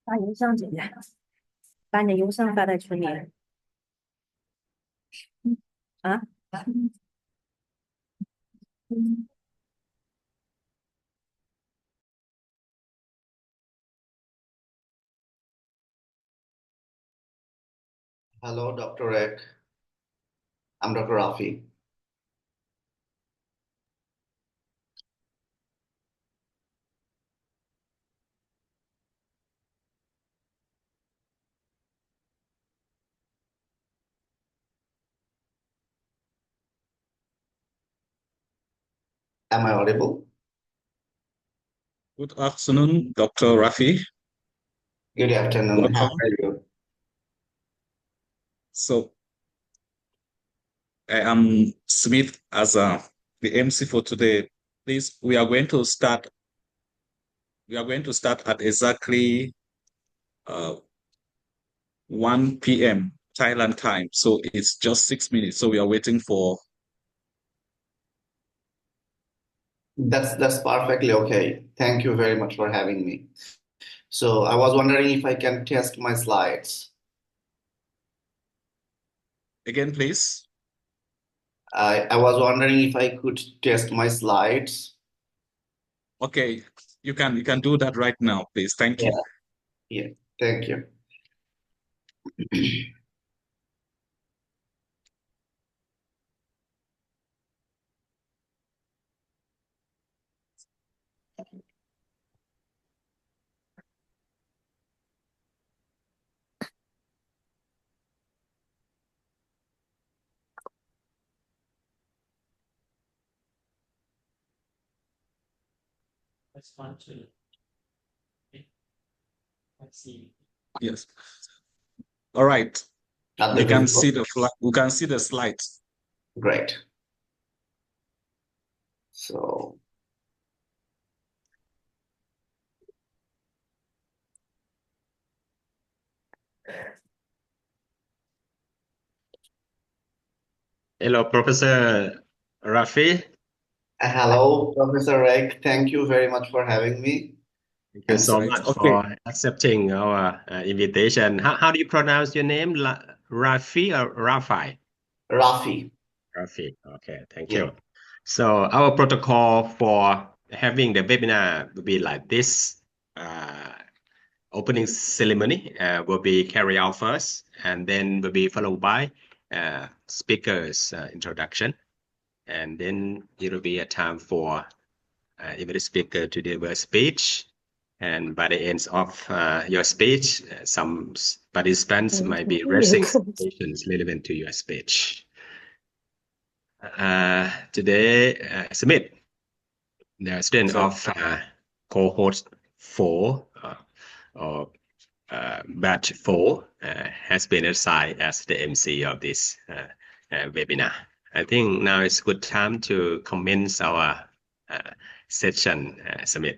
把邮箱解开，把你的邮箱发在群里啊。Hello, Dr. Ek. I'm Dr. Rafi. Am I audible? Good afternoon, Dr. Rafi. Good afternoon. How Welcome. are you? So I am Smith as the MC for today. Please, we are going to start. We are going to start at exactly 1 p.m. Thailand time. So it's just 6 minutes. So we are waiting for. That's perfectly okay. Thank you very much for having me. So I was wondering if I can test my slides. Again, please. I was wondering if I could test my slides. Okay, you can do that right now, please. Thank you. Yeah, thank you. That's fun too. Let's see. Yes. All right. Are We they can visible? see we can see the slides. Great. So Hello, Professor Rafi. hello, Professor Ek. Thank you very much for having me. Thank you so Right. much Okay. for accepting our invitation. How do you pronounce your name? Rafi or Rafi? Rafi. Rafi. Okay, thank Yeah. you. So our protocol for having the webinar will be like this. Opening ceremony will be carried out first, and then will be followed by speakers introduction, and then it will be a time for every speaker to deliver a speech. And by the end of your speech, some participants might be raising questions relevant to your speech. Today, Smith, the student of cohort 4 or batch 4 has been assigned as the MC of this webinar. I think now is good time to commence our session, Smith.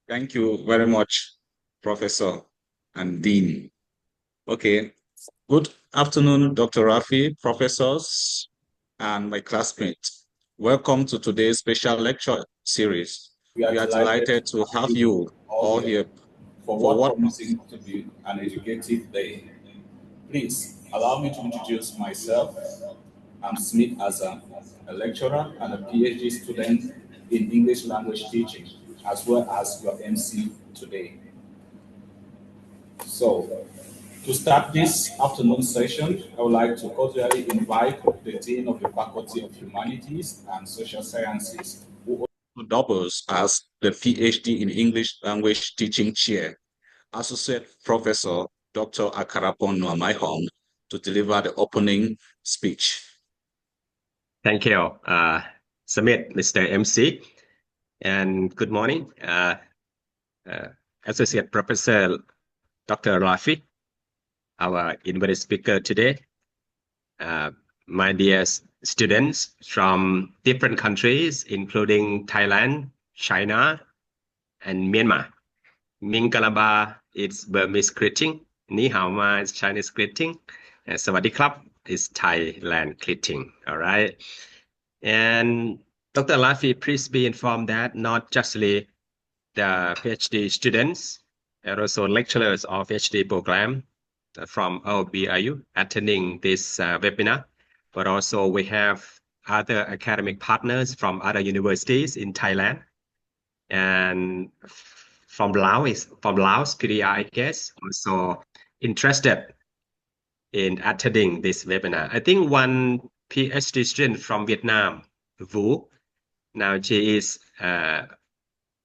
Thank you very much, Professor and Dean. Okay. Good afternoon, Dr. Rafi, professors, and my classmates. Welcome to today's special lecture series. We are delighted to have you all here for what promising to be an educative day. Please allow me to introduce myself. I'm Smith Azam, a lecturer and a PhD student in English language teaching, as well as your MC today. So, to start this afternoon session, I would like to cordially invite the Dean of the Faculty of Humanities and Social Sciences, who doubles as the PhD in English language teaching chair, Associate Professor Dr. Akarapon Nwamaihon, to deliver the opening speech. Thank you, Smith, Mr. MC, and good morning, Associate Professor Dr. Rafi, our invited speaker today. My dear students from different countries, including Thailand, China, and Myanmar. Mingalaba is Burmese greeting. Ni hao ma is Chinese greeting. And Sawadee krap is Thailand greeting. All right. And Dr. Rafi, please be informed that not justly the PhD students and also lecturers of PhD program from our BRU attending this webinar, but also we have other academic partners from other universities in Thailand and from Laos, PDR, I guess, also interested in attending this webinar. I think one PhD student from Vietnam, Vu, now she is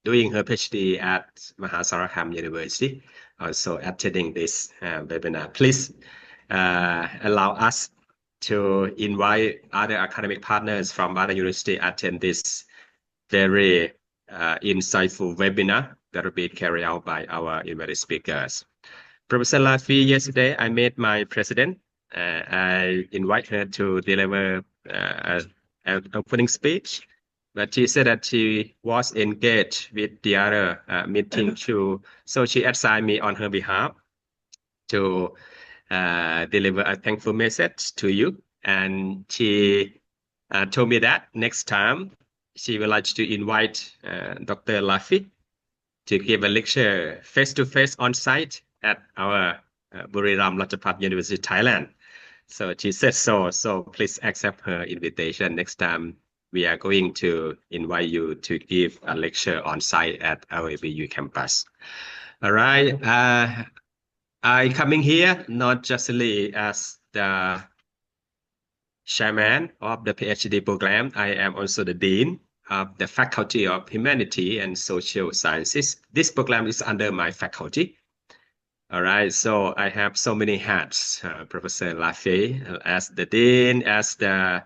doing her PhD at Mahasarkham University, also attending this webinar. Please allow us to invite other academic partners from other universities attend this very insightful webinar that will be carried out by our invited speakers. Professor Rafi, yesterday I met my president. I invite her to deliver an opening speech, but she said that she was engaged with the other meeting too. So she assigned me on her behalf to deliver a thankful message to you. And she told me that next time she would like to invite Dr. Rafi to give a lecture face-to-face on-site at our Buriram Rajabhat University, Thailand. So she said so. So please accept her invitation. Next time we are going to invite you to give a lecture on-site at our BU campus. All right. I coming here not just really as the chairman of the PhD program. I am also the dean of the Faculty of Humanities and Social Sciences. This program is under my faculty. All right, so I have so many hats, Professor Rafi, as the dean, as the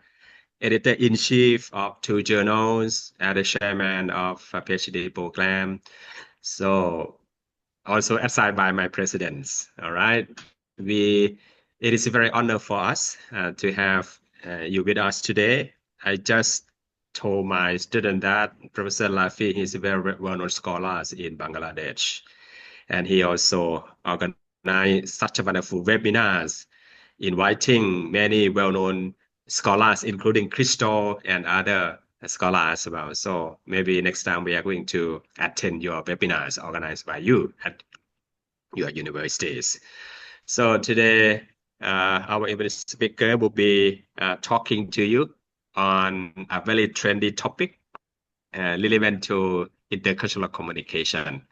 editor-in-chief of 2 journals, as the chairman of a PhD program. So also assigned by my presidents. All right, it is a very honor for us to have you with us today. I just told my student that Professor Rafi is a very well-known scholar in Bangladesh. And he also organized such a wonderful webinars, inviting many well-known scholars, including Crystal and other scholars as well. So maybe next time we are going to attend your webinars organized by you at your universities. So today, our invited speaker will be talking to you on a very trendy topic relevant to intercultural communication.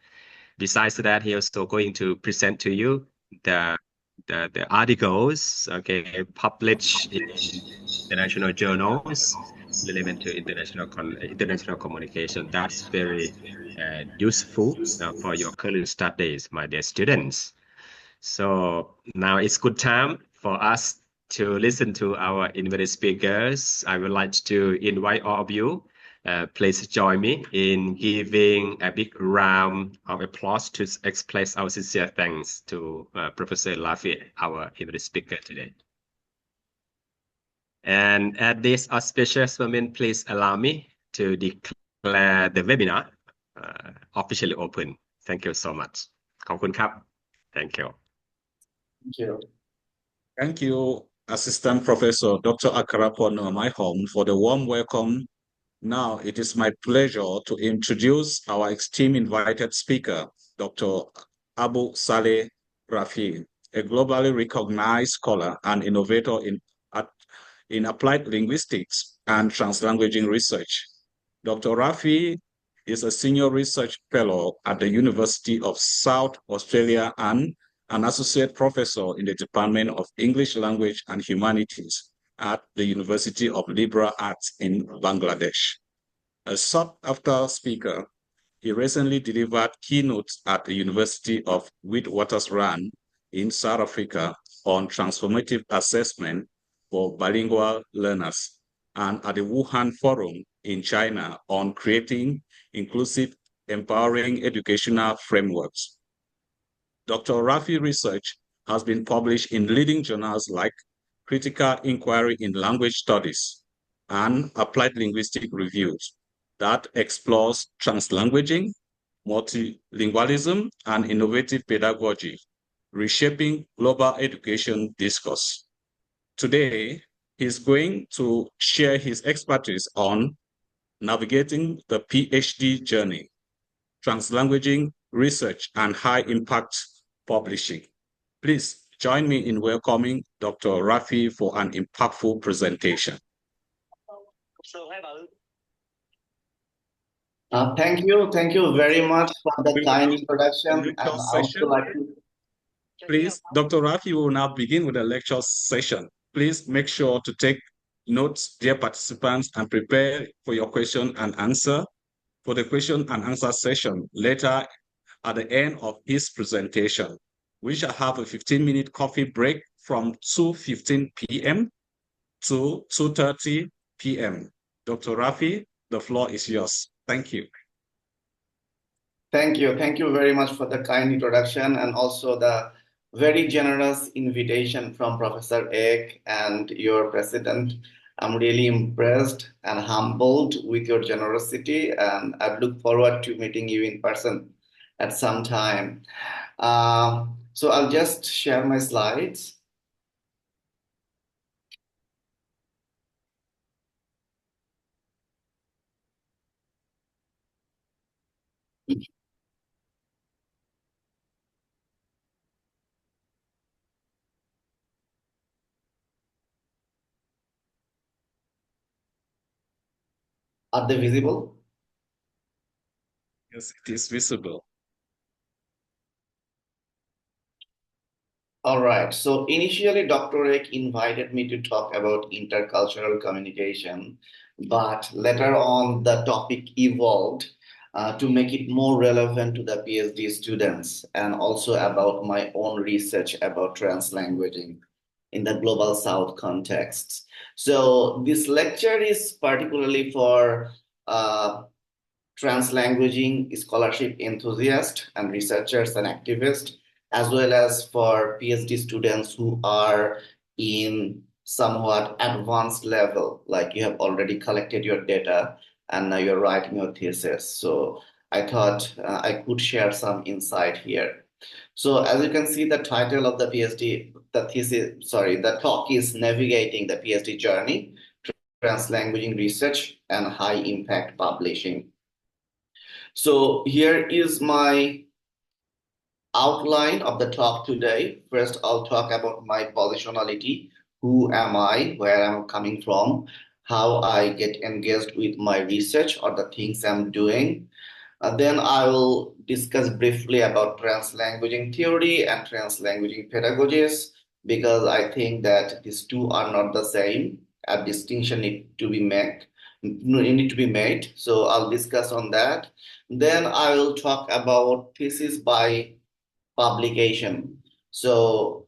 Besides that, he also going to present to you the articles, okay, published in international journals relevant to international communication. That's very useful for your current studies, my dear students. So now it's good time for us to listen to our invited speakers. I would like to invite all of you. Please join me in giving a big round of applause to express our sincere thanks to Professor Rafi, our invited speaker today. And at this auspicious moment, please allow me to declare the webinar officially open. Thank you so much. ขอบคุณครับ Thank you. Thank you. Thank you, Assistant Professor Dr. Akrapon Maihom, for the warm welcome. Now it is my pleasure to introduce our esteemed invited speaker, Dr. Abu Saleh Rafi, a globally recognized scholar and innovator in applied linguistics and translanguaging research. Dr. Rafi is a senior research fellow at the University of South Australia and an associate professor in the Department of English Language and Humanities at the University of Liberal Arts in Bangladesh. A sought-after speaker, he recently delivered keynotes at the University of Witwatersrand in South Africa on transformative assessment for bilingual learners and at the Wuhan Forum in China on creating inclusive, empowering educational frameworks. Dr. Rafi research has been published in leading journals like Critical Inquiry in Language Studies and Applied Linguistic Reviews that explores translanguaging, multilingualism, and innovative pedagogy, reshaping global education discourse. Today, he's going to share his expertise on navigating the PhD journey. Translanguaging Research and High Impact Publishing. Please join me in welcoming Dr. Rafi for an impactful presentation. Thank you very much for the kind introduction. And I Lecture would session. also like to Please, Dr. Rafi will now begin with the lecture session. Please make sure to take notes, dear participants, and prepare for your question and answer. For the question and answer session later at the end of his presentation, we shall have a 15-minute coffee break from 2:15 p.m. to 2:30 p.m. Dr. Rafi, the floor is yours. Thank you. Thank you very much for the kind introduction and also the very generous invitation from Professor Ek and your president. I'm really impressed and humbled with your generosity, and I look forward to meeting you in person at some time. So I'll just share my slides. Are they visible? Yes, it is visible. All right. So initially, Dr. Ek invited me to talk about intercultural communication, but later on, the topic evolved to make it more relevant to the PhD students and also about my own research about translanguaging in the Global South context. So this lecture is particularly for translanguaging scholarship enthusiasts and researchers and activists, as well as for PhD students who are in somewhat advanced level, like you have already collected your data and now you're writing your thesis. So I thought I could share some insight here. So as you can see, the title of the the talk is Navigating the PhD Journey, Translanguaging Research and High Impact Publishing. So here is my outline of the talk today. First, I'll talk about my positionality. Who am I? Where I'm coming from? How I get engaged with my research or the things I'm doing. Then I will discuss briefly about translanguaging theory and translanguaging pedagogies, because I think that these two are not the same. A distinction need to be made. So I'll discuss on that. Then I will talk about thesis by publication. So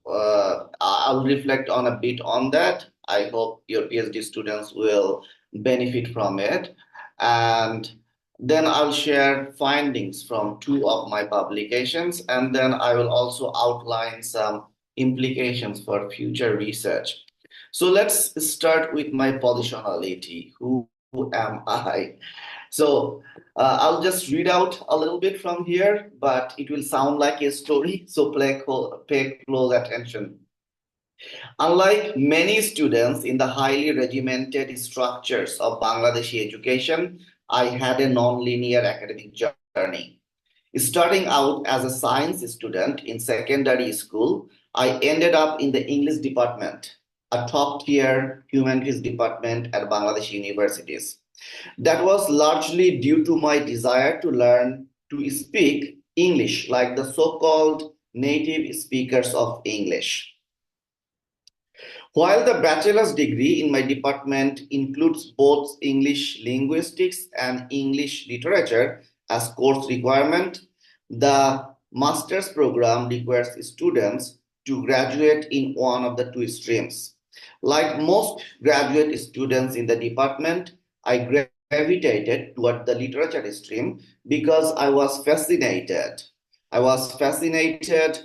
I'll reflect on a bit on that. I hope your PhD students will benefit from it. And then I'll share findings from two of my publications. And then I will also outline some implications for future research. So let's start with my positionality. Who am I? So I'll just read out a little bit from here, but it will sound like a story, so pay close attention. Unlike many students in the highly regimented structures of Bangladeshi education, I had a non-linear academic journey. Starting out as a science student in secondary school, I ended up in the English department, a top-tier humanities department at Bangladeshi universities. That was largely due to my desire to learn to speak English like the so-called native speakers of English. While the bachelor's degree in my department includes both English linguistics and English literature as course requirement, the master's program requires students to graduate in one of the two streams. Like most graduate students in the department, I gravitated toward the literature stream because I was fascinated. I was fascinated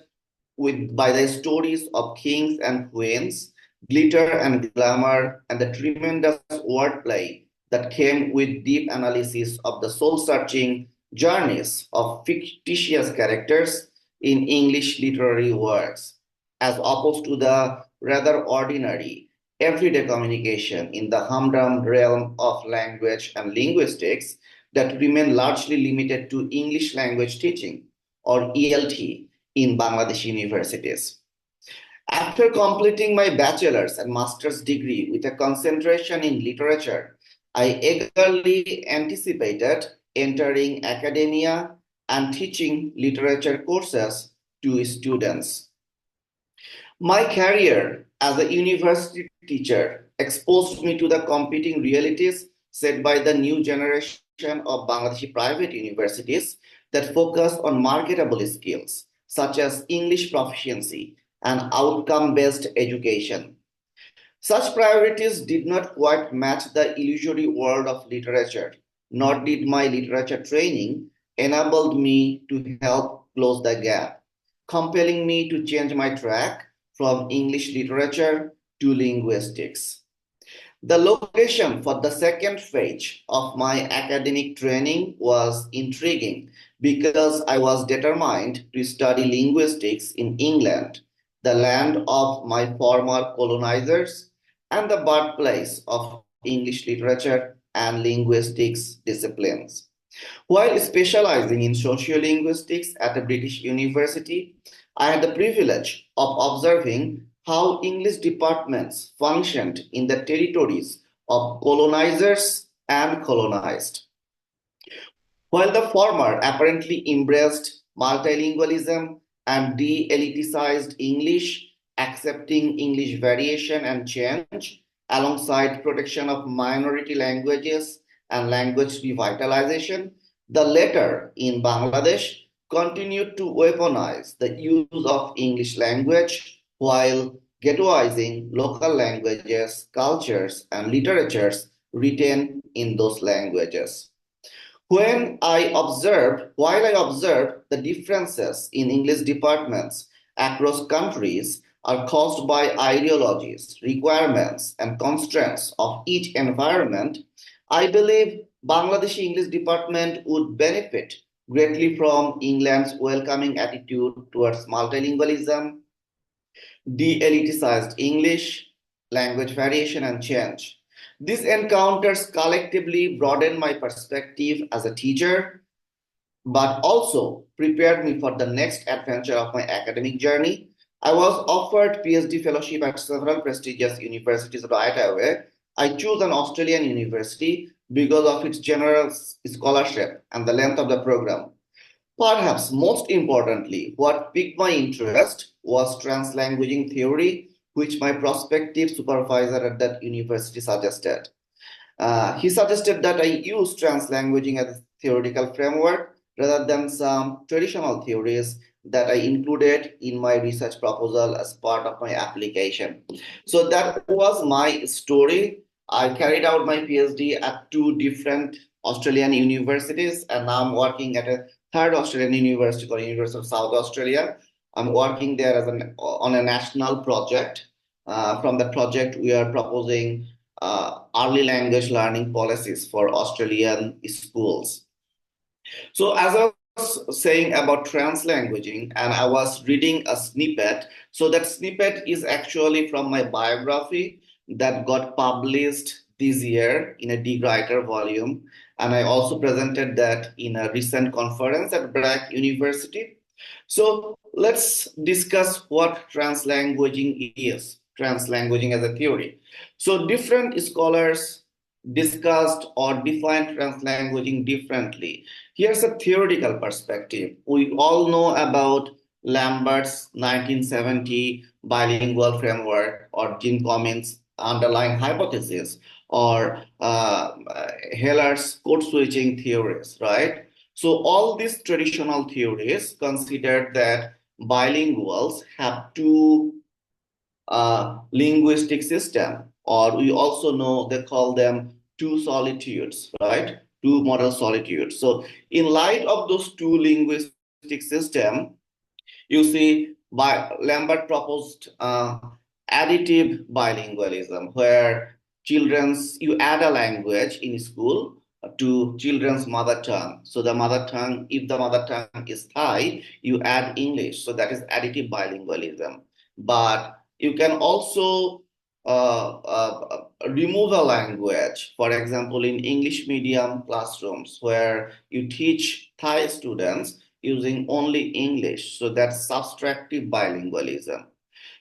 by the stories of kings and queens, glitter and glamour, and the tremendous wordplay that came with deep analysis of the soul-searching journeys of fictitious characters in English literary works, as opposed to the rather ordinary, everyday communication in the humdrum realm of language and linguistics that remain largely limited to English language teaching, or ELT, in Bangladesh universities. After completing my bachelor's and master's degree with a concentration in literature, I eagerly anticipated entering academia and teaching literature courses to students. My career as a university teacher exposed me to the competing realities set by the new generation of Bangladeshi private universities that focus on marketable skills such as English proficiency and outcome-based education. Such priorities did not quite match the illusory world of literature, nor did my literature training enable me to help close the gap, compelling me to change my track from English literature to linguistics. The location for the second phase of my academic training was intriguing because I was determined to study linguistics in England, the land of my former colonizers and the birthplace of English literature and linguistics disciplines. While specializing in sociolinguistics at a British university, I had the privilege of observing how English departments functioned in the territories of colonizers and colonized. While the former apparently embraced multilingualism and de-eliticized English, accepting English variation and change alongside protection of minority languages and language revitalization, the latter in Bangladesh continued to weaponize the use of English language while ghettoizing local languages, cultures, and literatures written in those languages. While I observed the differences in English departments across countries are caused by ideologies, requirements, and constraints of each environment, I believe Bangladeshi English department would benefit greatly from England's welcoming attitude towards multilingualism, de-eliticized English, language variation, and change. These encounters collectively broadened my perspective as a teacher, but also prepared me for the next adventure of my academic journey. I was offered PhD fellowship at several prestigious universities right away. I chose an Australian university because of its generous scholarship and the length of the program. Perhaps most importantly, what piqued my interest was translanguaging theory, which my prospective supervisor at that university suggested. He suggested that I use translanguaging as a theoretical framework rather than some traditional theories that I included in my research proposal as part of my application. So that was my story. I carried out my PhD at 2 different Australian universities, and now I'm working at a third Australian university called University of South Australia. I'm working there as on a national project. From the project, we are proposing early language learning policies for Australian schools. So as I was saying about translanguaging, and I was reading a snippet. So that snippet is actually from my biography that got published this year in a Dig Writer volume. And I also presented that in a recent conference at Brack University. So let's discuss what translanguaging is, translanguaging as a theory. So different scholars discussed or defined translanguaging differently. Here's a theoretical perspective. We all know about Lambert's 1970 bilingual framework, or Jim Cummins' underlying hypothesis, or Heller's code switching theories, right? So all these traditional theories considered that bilinguals have 2 linguistic system, or we also know they call them 2 solitudes, right? 2 model solitudes. So in light of those 2 linguistic system, you see Lambert proposed additive bilingualism, where you add a language in school to children's mother tongue. So the mother tongue, if the mother tongue is Thai, you add English. So that is additive bilingualism. But you can also remove a language, for example, in English medium classrooms where you teach Thai students using only English, so that's subtractive bilingualism.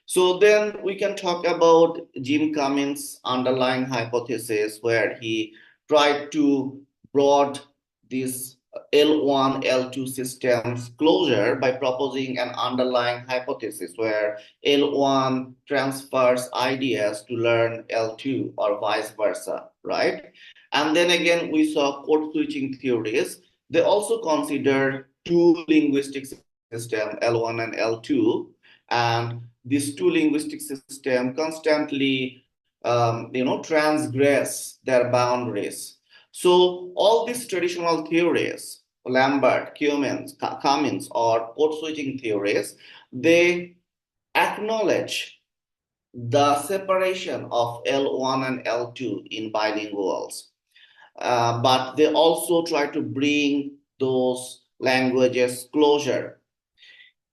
So then we can talk about Jim Cummins' underlying hypothesis, where he tried to broad this L1, L2 systems closure by proposing an underlying hypothesis where L1 transfers ideas to learn L2 or vice versa, right? And then again, we saw code switching theories. They also consider two linguistic systems, L1 and L2, and these two linguistic systems constantly transgress their boundaries. So all these traditional theories, Lambert, Cummins, or code switching theories, they acknowledge the separation of L1 and L2 in bilinguals. But they also try to bring those languages closer.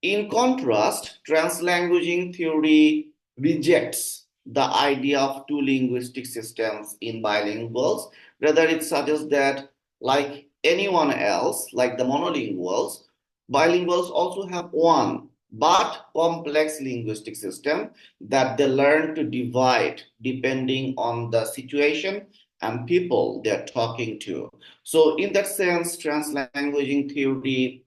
In contrast, translanguaging theory rejects the idea of two linguistic systems in bilinguals. Rather, it suggests that, like anyone else, like the monolinguals, bilinguals also have one but complex linguistic system that they learn to divide depending on the situation and people they're talking to. So, in that sense, translanguaging theory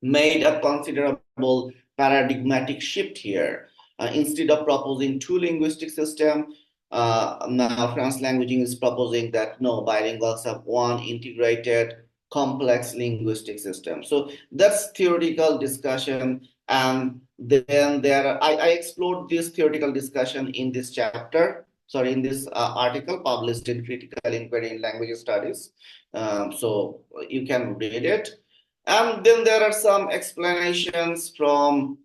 made a considerable paradigmatic shift here. Instead of proposing two linguistic system, now translanguaging is proposing that no, bilinguals have one integrated complex linguistic system. So that's theoretical discussion. And then I explored this theoretical discussion in this chapter, in this article published in Critical Inquiry in Language Studies. So you can read it. And then there are some explanations from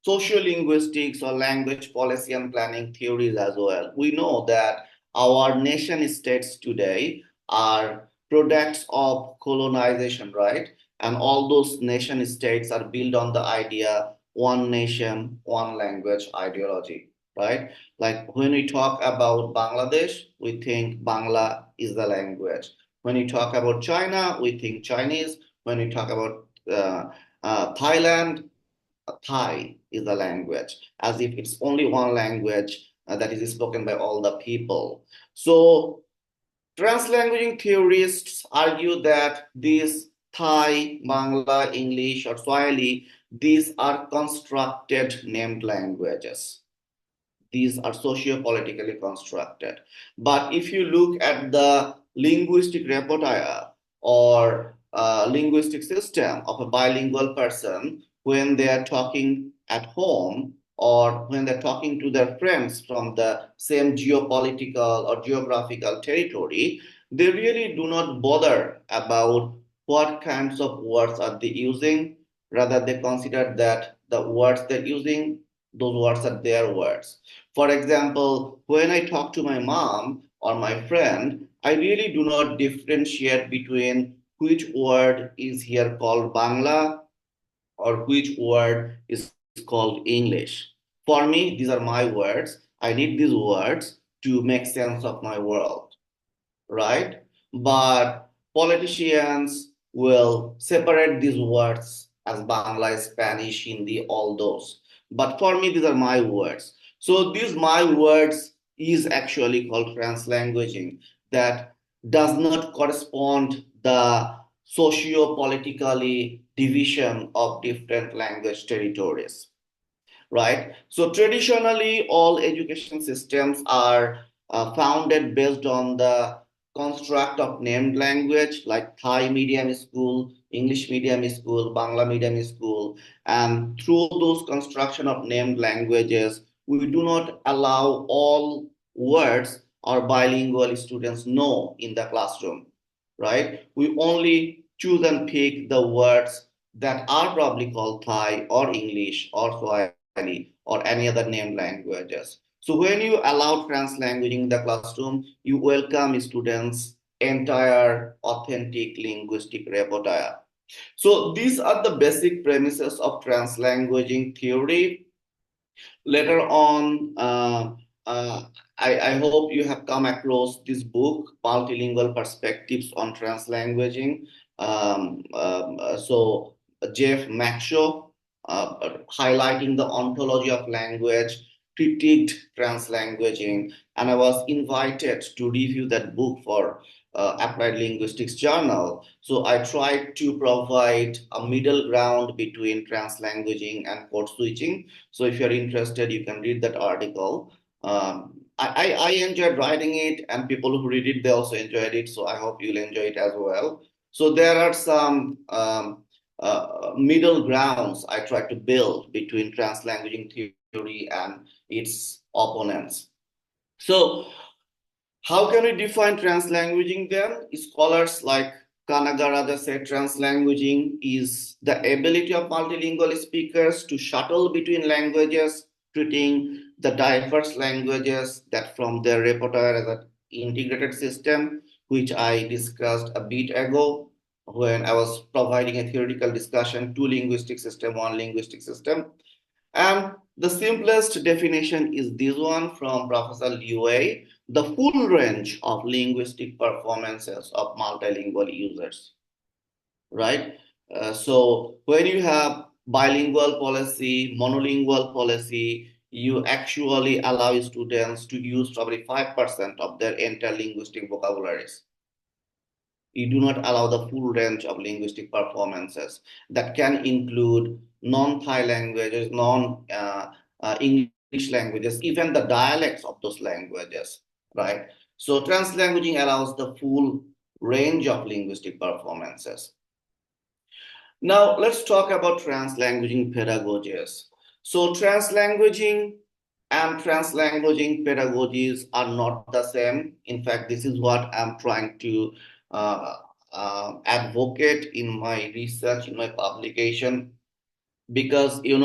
sociolinguistics or language policy and planning theories as well. We know that our nation states today are products of colonization, right? And all those nation states are built on the idea one nation, one language ideology, right? Like when we talk about Bangladesh, we think Bangla is the language. When we talk about China, we think Chinese. When we talk about Thailand, Thai is the language, as if it's only one language that is spoken by all the people. So translanguaging theorists argue that these Thai, Bangla, English, or Swahili, these are constructed named languages. These are socio-politically constructed. But if you look at the linguistic repertoire or linguistic system of a bilingual person, when they are talking at home or when they're talking to their friends from the same geopolitical or geographical territory, they really do not bother about what kinds of words are they using. Rather, they consider that the words they're using, those words are their words. For example, when I talk to my mom or my friend, I really do not differentiate between which word is here called Bangla or which word is called English. For me, these are my words. I need these words to make sense of my world, right? But politicians will separate these words as Bangla, Spanish, Hindi, all those. But for me, these are my words. So these my words is actually called translanguaging, that does not correspond the socio-politically division of different language territories, right? So traditionally, all education systems are founded based on the construct of named language, like Thai medium school, English medium school, Bangla medium school. And through those construction of named languages, we do not allow all words our bilingual students know in the classroom, right? We only choose and pick the words that are probably called Thai or English or Swahili or any other named languages. So when you allow translanguaging in the classroom, you welcome students' entire authentic linguistic repertoire. So these are the basic premises of translanguaging theory. Later on, I hope you have come across this book, Multilingual Perspectives on Translanguaging. So Jeff Maxwell, highlighting the ontology of language, critiqued translanguaging, and I was invited to review that book for Applied Linguistics Journal. So I tried to provide a middle ground between translanguaging and code switching. So if you're interested, you can read that article. I enjoyed writing it, and people who read it, they also enjoyed it. So I hope you'll enjoy it as well. So there are some middle grounds I try to build between translanguaging theory and its opponents. So how can we define translanguaging then? Scholars like Kanagaraja said translanguaging is the ability of multilingual speakers to shuttle between languages, treating the diverse languages that from their repertoire as an integrated system, which I discussed a bit ago when I was providing a theoretical discussion, two linguistic system, one linguistic system. And the simplest definition is this one from Professor Liu, the full range of linguistic performances of multilingual users, right? So when you have bilingual policy, monolingual policy, you actually allow students to use probably 5% of their entire linguistic vocabularies. You do not allow the full range of linguistic performances that can include non-Thai languages, non-English languages, even the dialects of those languages, right? So translanguaging allows the full range of linguistic performances. Now let's talk about translanguaging pedagogies. So translanguaging and translanguaging pedagogies are not the same. In fact, this is what I'm trying to advocate in my research, in my publication, because in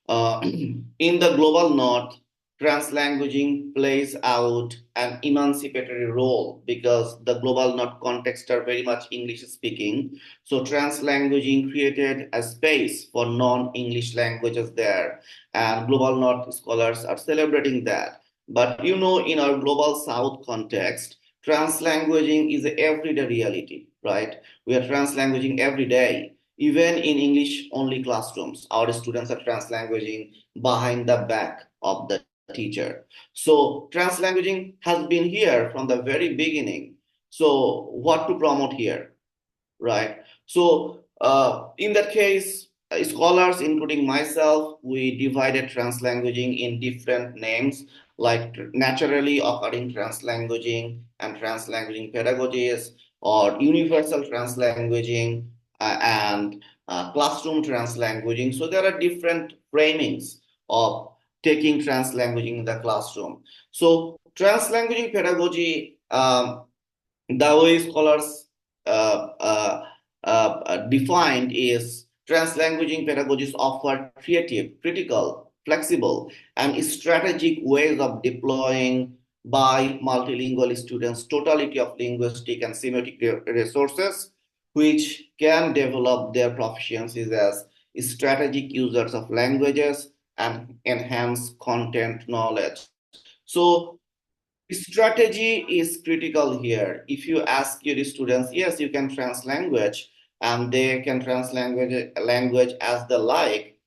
the global north, translanguaging plays out an emancipatory role because the global north context are very much English speaking. So translanguaging created a space for non-English languages there, and global north scholars are celebrating that. But in our global south context, translanguaging is an everyday reality, right? We are translanguaging every day. Even in English-only classrooms, our students are translanguaging behind the back of the teacher. So translanguaging has been here from the very beginning. So what to promote here, right? So in that case, scholars, including myself, we divided translanguaging in different names, like naturally occurring translanguaging and translanguaging pedagogies, or universal translanguaging and classroom translanguaging. So there are different framings of taking translanguaging in the classroom. So translanguaging pedagogy, the way scholars defined is translanguaging pedagogies offer creative, critical, flexible, and strategic ways of deploying by multilingual students totality of linguistic and semiotic resources, which can develop their proficiencies as strategic users of languages and enhance content knowledge. So strategy is critical here. If you ask your students, yes, you can translanguage, and they can translanguage language as they like,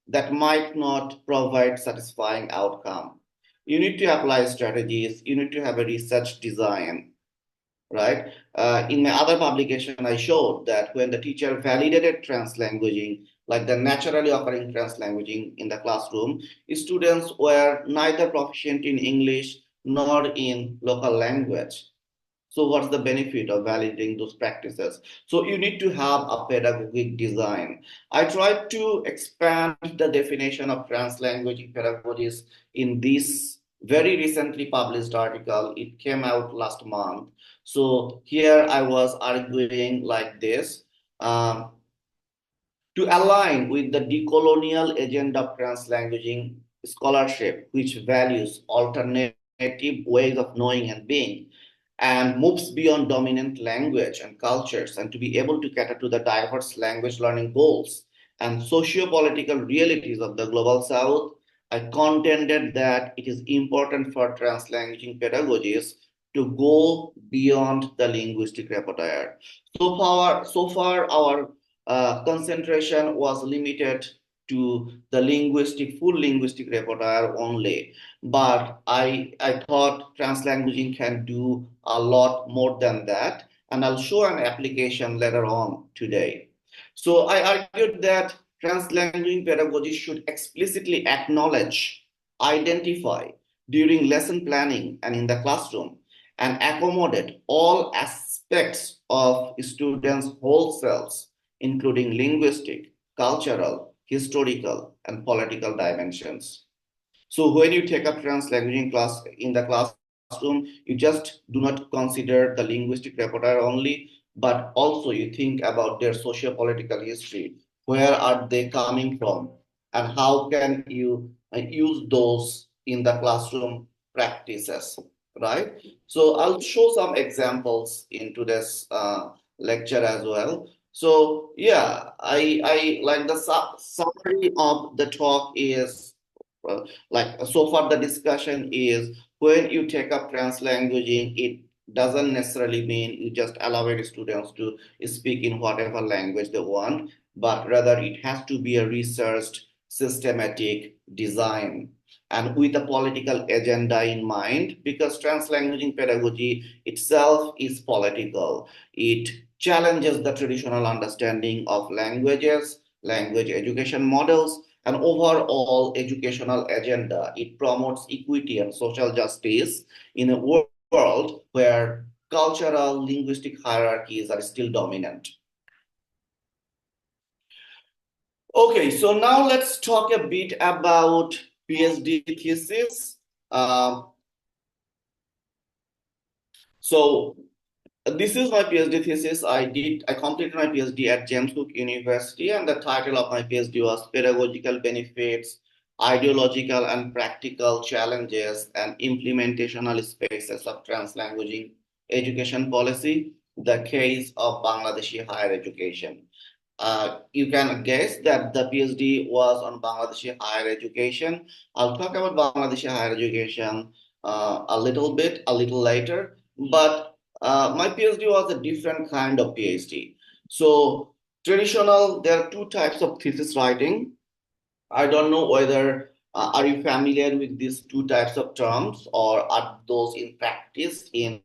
that might not provide satisfying outcome. You need to apply strategies. You need to have a research design, right? In my other publication, I showed that when the teacher validated translanguaging, like the naturally occurring translanguaging in the classroom, students were neither proficient in English nor in local language. So what's the benefit of validating those practices? So you need to have a pedagogic design. I tried to expand the definition of translanguaging pedagogies in this very recently published article. It came out last month. So here I was arguing like this. To align with the decolonial agenda of translanguaging scholarship, which values alternative ways of knowing and being, and moves beyond dominant language and cultures, and to be able to cater to the diverse language learning goals and socio-political realities of the global south, I contended that it is important for translanguaging pedagogies to go beyond the linguistic repertoire. So far, our concentration was limited to the full linguistic repertoire only. But I thought translanguaging can do a lot more than that, and I'll show an application later on today. So I argued that translanguaging pedagogy should explicitly acknowledge, identify during lesson planning and in the classroom, and accommodate all aspects of students' whole selves, including linguistic, cultural, historical, and political dimensions. So when you take up translanguaging class in the classroom, you just do not consider the linguistic repertoire only, but also you think about their socio-political history. Where are they coming from? And how can you use those in the classroom practices, right? So I'll show some examples in today's lecture as well. So yeah, I like the summary of the talk is like so far the discussion is when you take up translanguaging, it doesn't necessarily mean you just allow your students to speak in whatever language they want, but rather it has to be a researched, systematic design and with a political agenda in mind, because translanguaging pedagogy itself is political. It challenges the traditional understanding of languages, language education models, and overall educational agenda. It promotes equity and social justice in a world where cultural linguistic hierarchies are still dominant. Okay, so now let's talk a bit about PhD thesis. So this is my PhD thesis. I completed my PhD at James Cook University, and the title of my PhD was Pedagogical Benefits, Ideological and Practical Challenges and Implementational Spaces of Translanguaging Education Policy, the Case of Bangladeshi Higher Education. You can guess that the PhD was on Bangladeshi higher education. I'll talk about Bangladeshi higher education a little later, but my PhD was a different kind of PhD. So traditional, there are two types of thesis writing. I don't know whether are you familiar with these two types of terms, or are those in practice in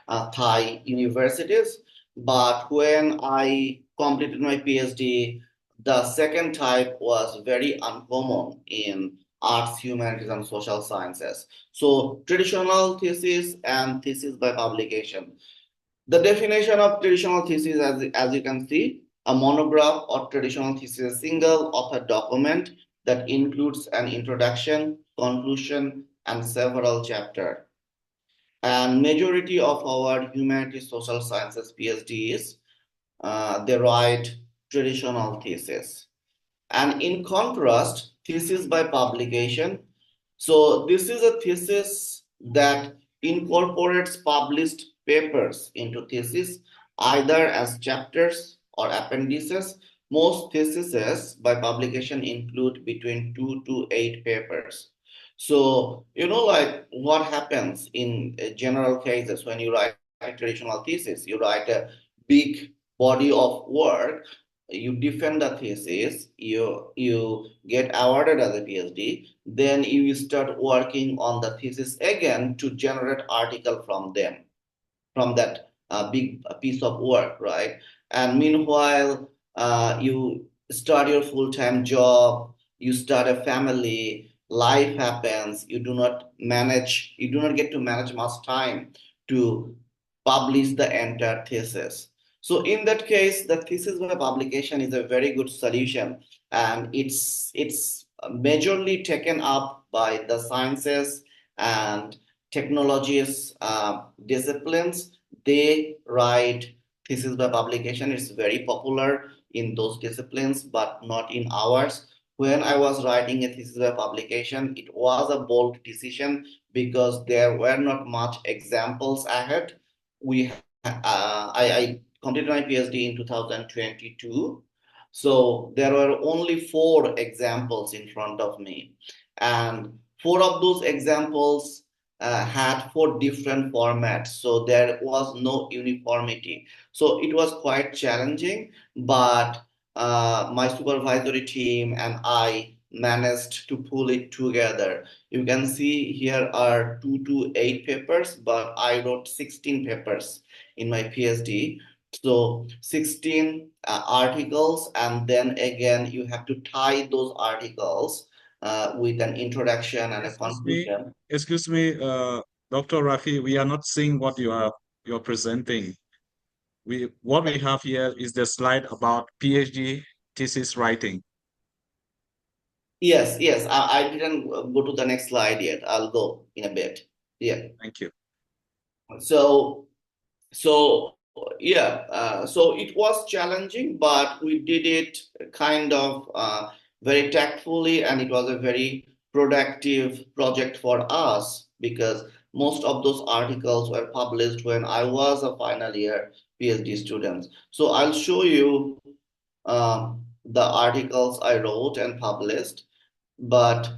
Thai universities. But when I completed my PhD, the second type was very uncommon in arts, humanities, and social sciences. So traditional thesis and thesis by publication. The definition of traditional thesis, as you can see, a monograph or traditional thesis is a single author document that includes an introduction, conclusion, and several chapters. And majority of our humanities, social sciences PhDs, they write traditional thesis. And in contrast, thesis by publication. So this is a thesis that incorporates published papers into thesis, either as chapters or appendices. Most theses by publication include between 2 to 8 papers. So, like what happens in general cases when you write a traditional thesis, you write a big body of work, you defend the thesis, you get awarded as a PhD, then you start working on the thesis again to generate article from that big piece of work, right? And meanwhile, you start your full-time job, you start a family, life happens, you do not get to manage much time to publish the entire thesis. So in that case, the thesis by publication is a very good solution, and it's majorly taken up by the sciences and technologies disciplines. They write thesis by publication. It's very popular in those disciplines, but not in ours. When I was writing a thesis by publication, it was a bold decision because there were not much examples ahead. I completed my PhD in 2022. So there were only 4 examples in front of me. and 4 of those examples had 4 different formats, so there was no uniformity. So it was quite challenging, but my supervisory team and I managed to pull it together. You can see here are 2 to 8 papers, but I wrote 16 papers in my PhD. So 16 articles, and then again you have to tie those articles with an introduction and a conclusion. Excuse me, Dr. Rafi, we are not seeing what you're presenting. What we have here is the slide about PhD thesis writing. Yes, yes. I didn't go to the next slide yet. I'll go in a bit. Yeah. Thank you. So so it was challenging, but we did it kind of very tactfully, and it was a very productive project for us because most of those articles were published when I was a final year PhD student. So I'll show you the articles I wrote and published, but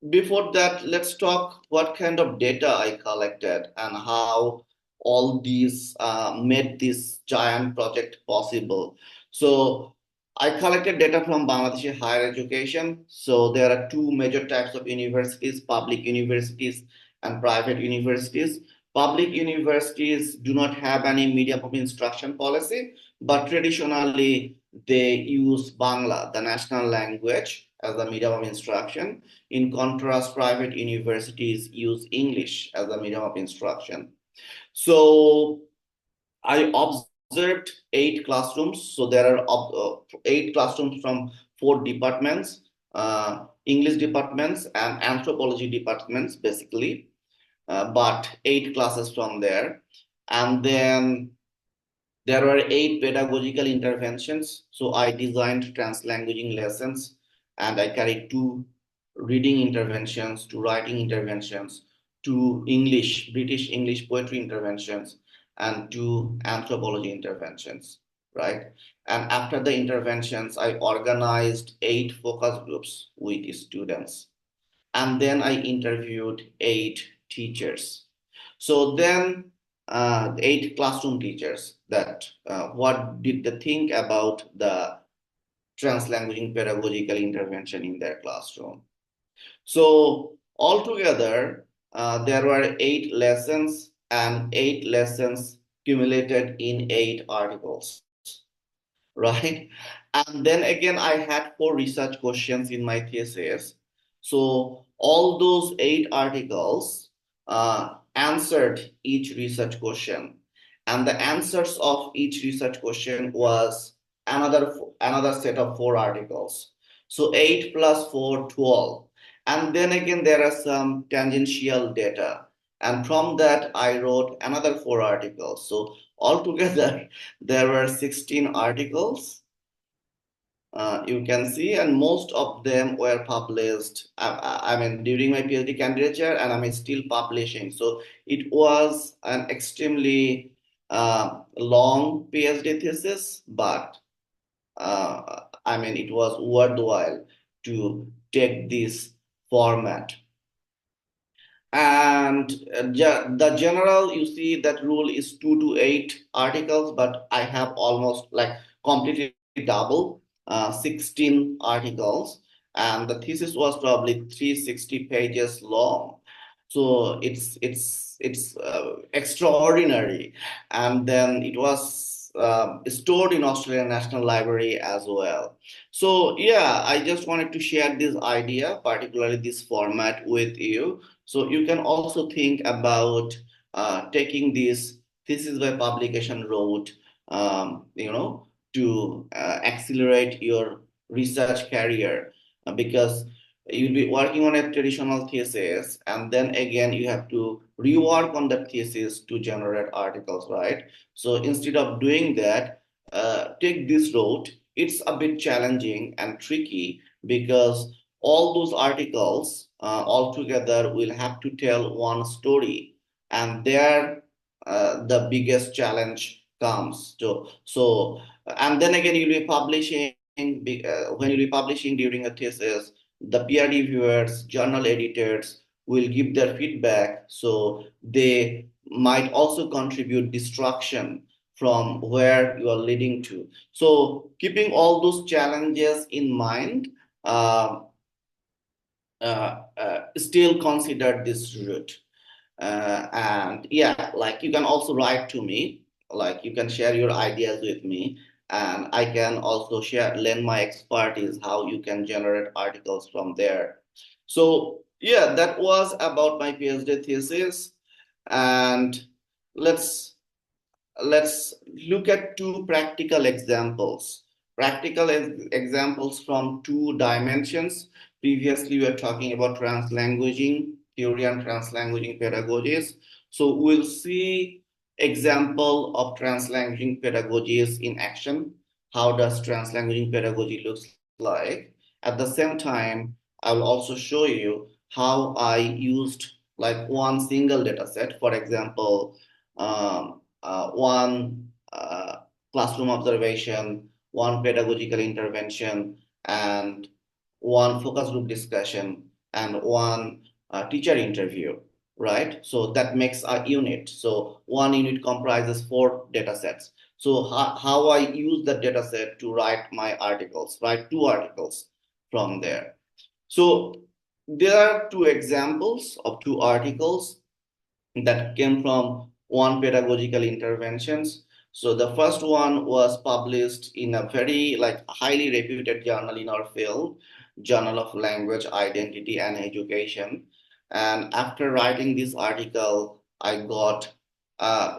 before that, let's talk what kind of data I collected and how all these made this giant project possible. So I collected data from Bangladeshi higher education. So there are 2 major types of universities, public universities and private universities. Public universities do not have any medium of instruction policy, but traditionally they use Bangla, the national language, as the medium of instruction. In contrast, private universities use English as a medium of instruction. So I observed 8 classrooms. So there are 8 classrooms from 4 departments, English departments and anthropology departments, basically, but 8 classes from there. And then there were 8 pedagogical interventions. So I designed translanguaging lessons, and I carried 2 reading interventions, 2 writing interventions, 2 British English poetry interventions, and 2 anthropology interventions, right? And after the interventions, I organized 8 focus groups with students. And then I interviewed 8 teachers. So then 8 classroom teachers, that what did they think about the translanguaging pedagogical intervention in their classroom. So altogether, there were 8 lessons, and 8 lessons accumulated in 8 articles, right? And then again, I had 4 research questions in my thesis. So all those 8 articles answered each research question, and the answers of each research question was another set of 4 articles. So 8 plus 4, 12. And then again, there are some tangential data, and from that I wrote another 4 articles. So altogether, there were 16 articles, you can see, and most of them were published, I mean, during my PhD candidature, and I'm still publishing. So it was an extremely long PhD thesis, but I mean, it was worthwhile to take this format. And the general, you see that rule is 2 to 8 articles, but I have almost like completely double, 16 articles, and the thesis was probably 360 pages long. So it's extraordinary. And then it was stored in Australian National Library as well. So yeah, I just wanted to share this idea, particularly this format, with you. So you can also think about taking this thesis by publication route, to accelerate your research career, because you'll be working on a traditional thesis, and then again you have to rework on that thesis to generate articles, right? So instead of doing that, take this route. It's a bit challenging and tricky because all those articles altogether will have to tell one story, and there the biggest challenge comes. So and then again, you'll be publishing when you'll be publishing during a thesis, the peer reviewers, journal editors will give their feedback, so they might also contribute destruction from where you are leading to. So keeping all those challenges in mind, still consider this route. And yeah, like you can also write to me, like you can share your ideas with me, and I can also lend my expertise how you can generate articles from there. So yeah, that was about my PhD thesis. And let's let's look at two practical examples. Examples from two dimensions. Previously, we were talking about translanguaging theory and translanguaging pedagogies. So we'll see example of translanguaging pedagogies in action. How does translanguaging pedagogy looks like? At the same time, I will also show you how I used like one single data set. For example, one classroom observation, one pedagogical intervention, and one focus group discussion, and one teacher interview, right? So that makes a unit. So one unit comprises 4 data sets. So how I use the data set to write my articles, write 2 articles from there. So there are 2 examples of 2 articles that came from one pedagogical interventions. So the first one was published in a very like highly reputed journal in our field, Journal of Language, Identity and Education. And after writing this article, I got,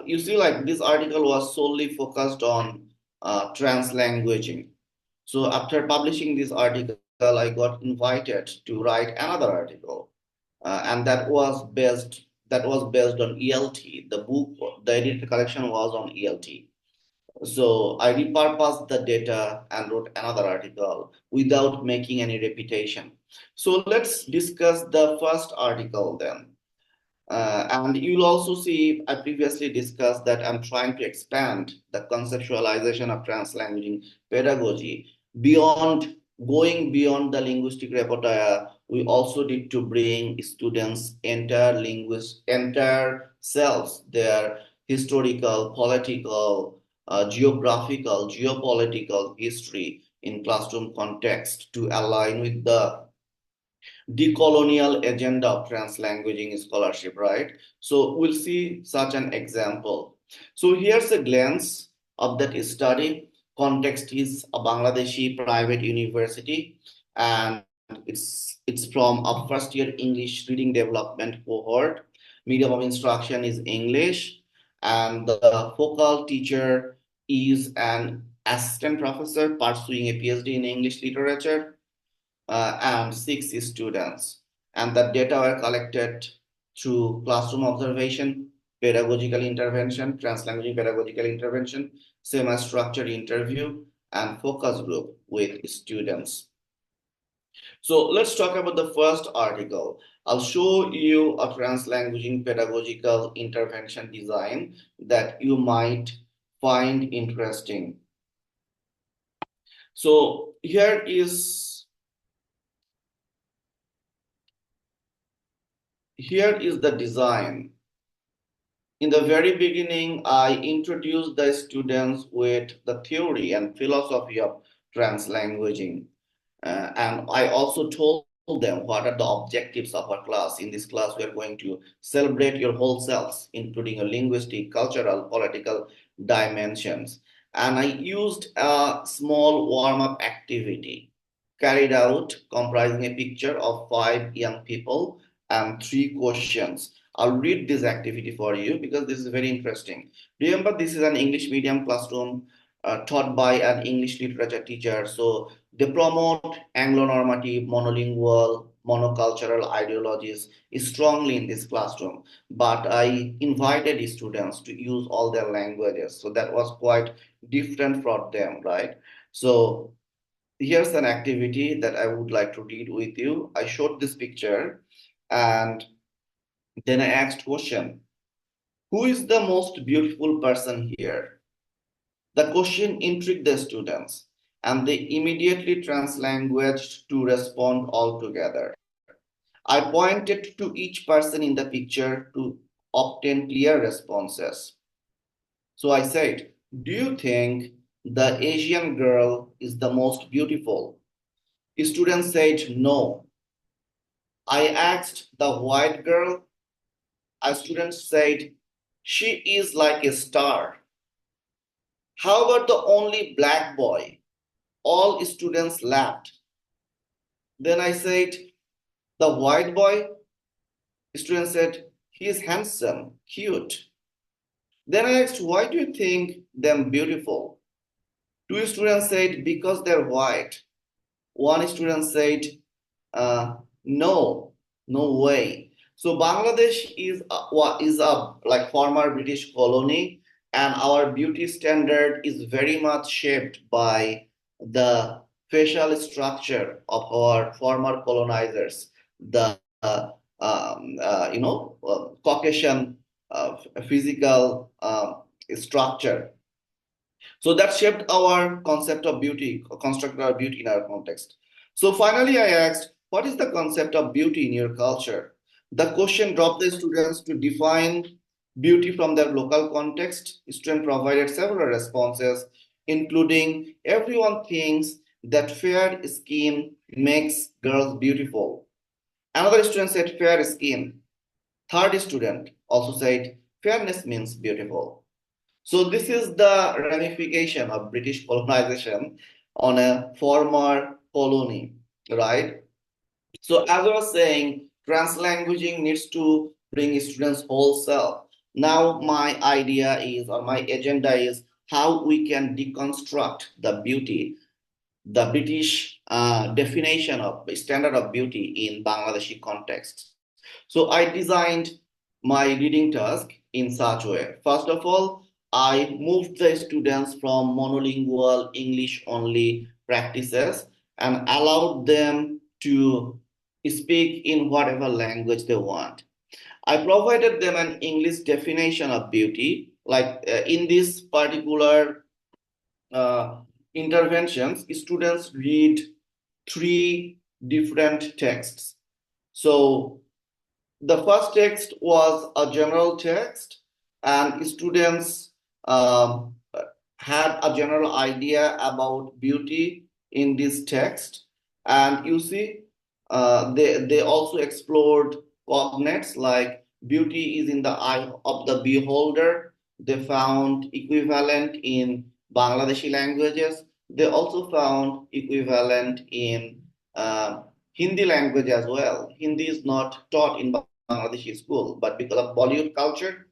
you see, like this article was solely focused on translanguaging. So after publishing this article, I got invited to write another article, and that was based on ELT. The book, the edited collection was on ELT. So I repurposed the data and wrote another article without making any repetition. So let's discuss the first article then. And you'll also see, I previously discussed that I'm trying to expand the conceptualization of translanguaging pedagogy beyond going beyond the linguistic repertoire. We also need to bring students entire selves, their historical, political, geographical, geopolitical history in classroom context to align with the decolonial agenda of translanguaging scholarship, right? So we'll see such an example. So here's a glance of that study. Context is a Bangladeshi private university, and it's from a first year English reading development cohort. Medium of instruction is English, and the focal teacher is an assistant professor pursuing a PhD in English literature, and 6 students. And the data were collected through classroom observation, pedagogical intervention, translanguaging pedagogical intervention, semi-structured interview, and focus group with students. So let's talk about the first article. I'll show you a translanguaging pedagogical intervention design that you might find interesting. So here is the design. In the very beginning, I introduced the students with the theory and philosophy of translanguaging. And I also told them what are the objectives of our class. In this class, we are going to celebrate your whole selves, including your linguistic, cultural, political dimensions. And I used a small warm-up activity carried out comprising a picture of 5 young people and 3 questions. I'll read this activity for you because this is very interesting. Remember, this is an English medium classroom taught by an English literature teacher. So they promote Anglo-normative, monolingual, monocultural ideologies strongly in this classroom. But I invited students to use all their languages. So that was quite different for them, right? So here's an activity that I would like to read with you. I showed this picture and then I asked question, who is the most beautiful person here? The question intrigued the students. and they immediately translanguaged to respond altogether. I pointed to each person in the picture to obtain clear responses. So I said, do you think the Asian girl is the most beautiful? A student said no. I asked the white girl. A student said, she is like a star. How about the only black boy? All students laughed. Then I said, the white boy? The student said, he is handsome, cute. Then I asked, why do you think them beautiful? Two students said, because they're white. One student said, no way. So Bangladesh is a like former British colony, and our beauty standard is very much shaped by the facial structure of our former colonizers, the Caucasian physical structure. So that shaped our concept of beauty, constructed our beauty in our context. So finally, I asked, what is the concept of beauty in your culture? The question dropped the students to define beauty from their local context. Students provided several responses, including everyone thinks that fair skin makes girls beautiful. Another student said fair skin. Third student also said fairness means beautiful. So this is the ramification of British colonization on a former colony, right? So as I was saying, translanguaging needs to bring students' whole self. Now my idea is, or my agenda is, how we can deconstruct the beauty, the British definition of standard of beauty in Bangladeshi context. So I designed my reading task in such way. First of all, I moved the students from monolingual English only practices and allowed them to speak in whatever language they want. I provided them an English definition of beauty. Like in this particular interventions, students read 3 different texts. So the first text was a general text, and students had a general idea about beauty in this text. And you see, they also explored cognates like beauty is in the eye of the beholder. They found equivalent in Bangladeshi languages. They also found equivalent in Hindi language as well. Hindi is not taught in Bangladeshi school, but because of Bollywood culture,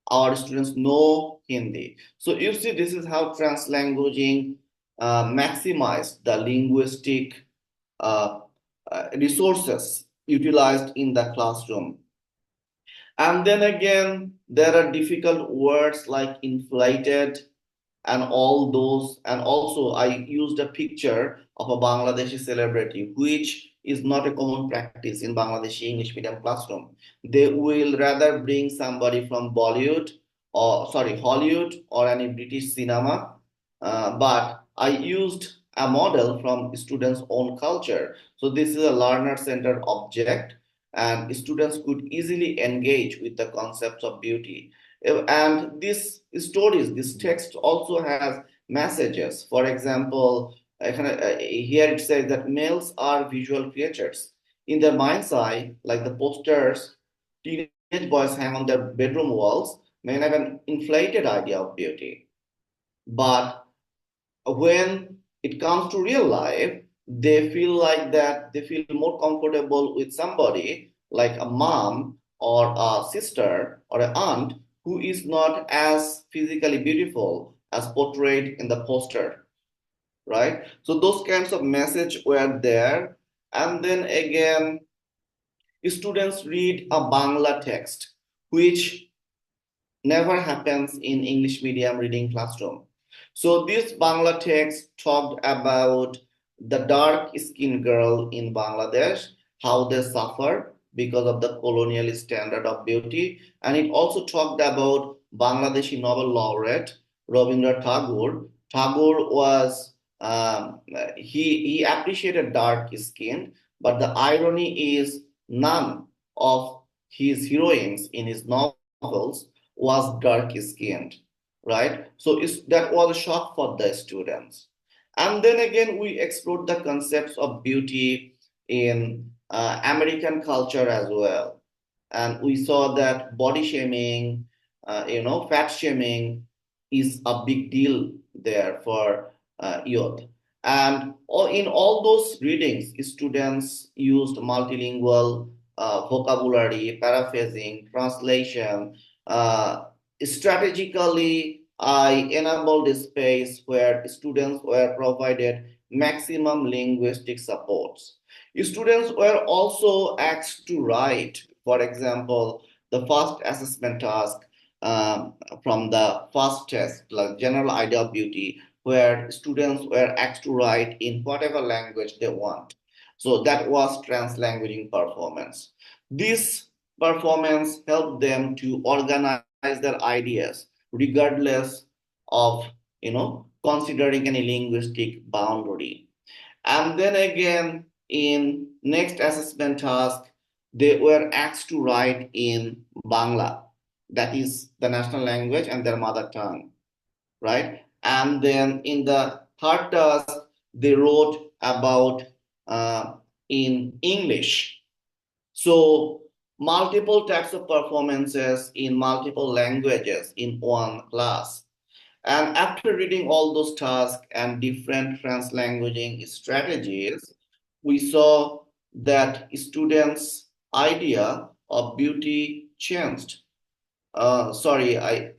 our students know Hindi. So you see, this is how translanguaging maximize the linguistic resources utilized in the classroom. And then again, there are difficult words like inflated and all those. And also I used a picture of a Bangladeshi celebrity, which is not a common practice in Bangladeshi English medium classroom. They will rather bring somebody from Hollywood or any British cinema. But I used a model from students' own culture. So this is a learner-centered object, and students could easily engage with the concepts of beauty. And these stories, this text also has messages. For example, here it says that males are visual creatures. In their mind's eye, like the posters teenage boys hang on their bedroom walls, may have an inflated idea of beauty. But when it comes to real life, they feel like that they feel more comfortable with somebody like a mom or a sister or an aunt who is not as physically beautiful as portrayed in the poster, right? So those kinds of messages were there. And then again, students read a Bangla text, which never happens in English medium reading classroom. So this Bangla text talked about the dark skinned girl in Bangladesh, how they suffer because of the colonial standard of beauty. And it also talked about Bangladeshi Nobel laureate Rabindranath Tagore. Tagore was he appreciated dark skin, but the irony is none of his heroines in his novels was dark skinned, right? So that was a shock for the students. And then again, we explored the concepts of beauty in American culture as well. And we saw that body shaming, fat shaming is a big deal there for youth. And in all those readings, students used multilingual vocabulary, paraphrasing, translation. Strategically, I enabled a space where students were provided maximum linguistic supports. Students were also asked to write, for example, the first assessment task from the first test, like general idea of beauty, where students were asked to write in whatever language they want. So that was translanguaging performance. This performance helped them to organize their ideas regardless of considering any linguistic boundary. And then again, in next assessment task, they were asked to write in Bangla, that is the national language and their mother tongue, right? And then in the third task, they wrote about in English. So multiple types of performances in multiple languages in one class. And after reading all those tasks and different translanguaging strategies, we saw that students' idea of beauty changed. Here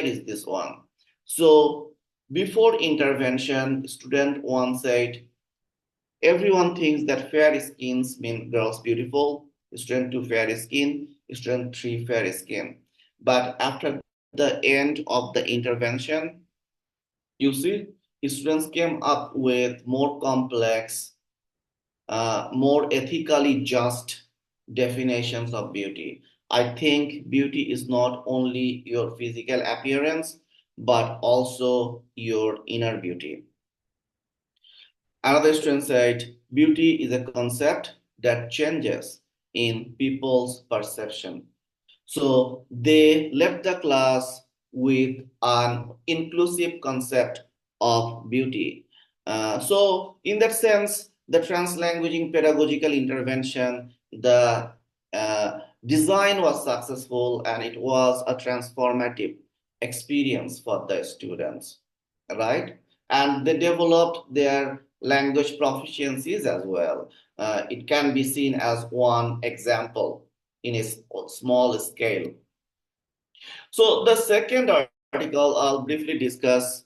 is this one. So before intervention, student one said, everyone thinks that fair skins mean girls beautiful. Student 2, fair skin. Student 3, fair skin. But after the end of the intervention, you see, students came up with more complex, more ethically just definitions of beauty. I think beauty is not only your physical appearance, but also your inner beauty. Another student said, beauty is a concept that changes in people's perception. So they left the class with an inclusive concept of beauty. So in that sense, the translanguaging pedagogical intervention, the design was successful and it was a transformative experience for the students, right? And they developed their language proficiencies as well. It can be seen as one example in a small scale. So the second article I'll briefly discuss.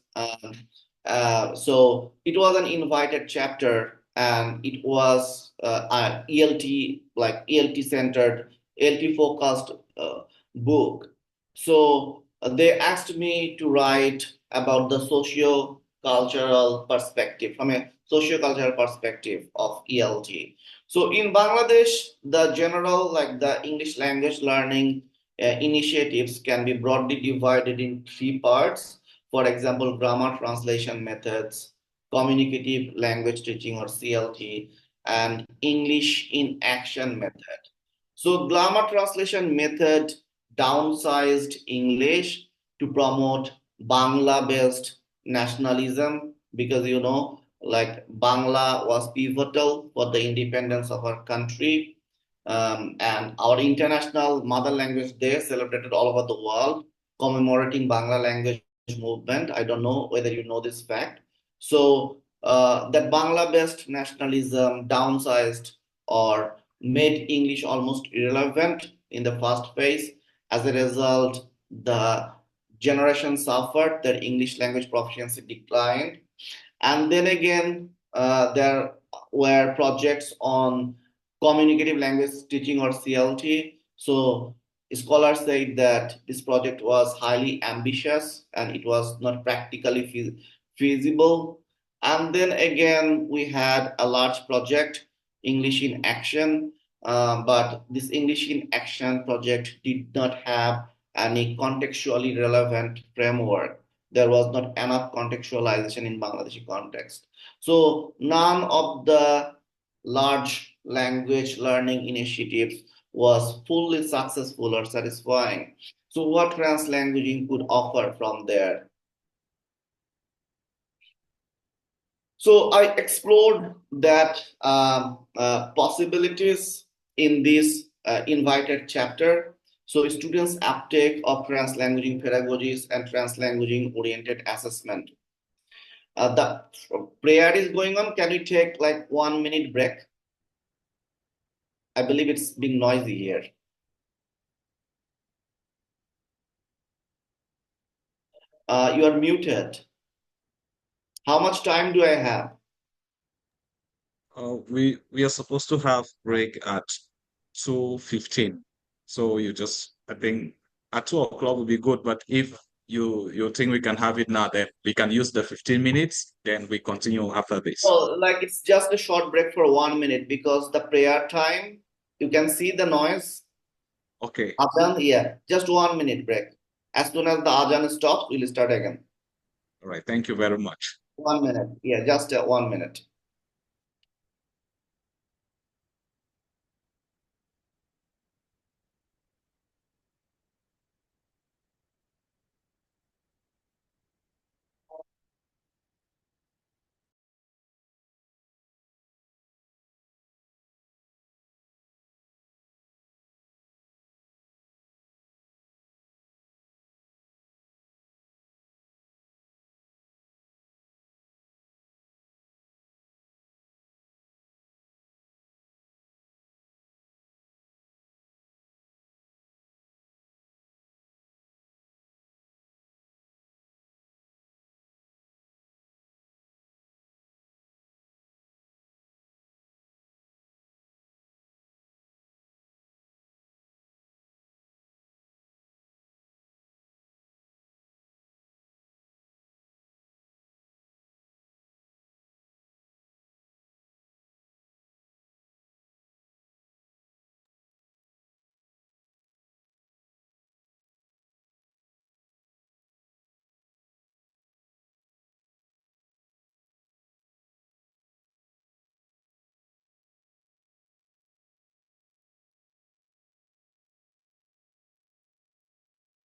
So it was an invited chapter, and it was an ELT centered, ELT focused book. So they asked me to write about the socio-cultural perspective, from a socio-cultural perspective of ELT. So in Bangladesh, the general, like the English language learning initiatives can be broadly divided in 3 parts. For example, grammar translation methods, communicative language teaching or CLT, and English in action method. So grammar translation method downsized English to promote Bangla-based nationalism, because like Bangla was pivotal for the independence of our country. And our International Mother Language Day celebrated all over the world, commemorating Bangla language movement. I don't know whether you know this fact. So that Bangla-based nationalism downsized or made English almost irrelevant in the first phase. As a result, the generation suffered, their English language proficiency declined. And then again, there were projects on communicative language teaching or CLT. So scholars said that this project was highly ambitious and it was not practically feasible. And then again, we had a large project, English in Action, but this English in Action project did not have any contextually relevant framework, there was not enough contextualization in Bangladeshi context. So none of the large language learning initiatives was fully successful or satisfying. So what translanguaging could offer from there? So I explored that possibilities in this invited chapter. So students' uptake of translanguaging pedagogies and translanguaging oriented assessment. The prayer is going on. Can you take like 1 minute break? I believe it's being noisy here. You are muted. How much time do I have? We are supposed to have break at 2:15. So I think at 2 o'clock would be good. But if you think we can have it now, then we can use the 15 minutes. Then we continue after this. Well, like it's just a short break for 1 minute because the prayer time, you can see the noise. Okay. Adhan, yeah, just 1 minute break. As soon as the adhan stops, we'll start again. All right. Thank you very much. 1 minute. Yeah, just 1 minute.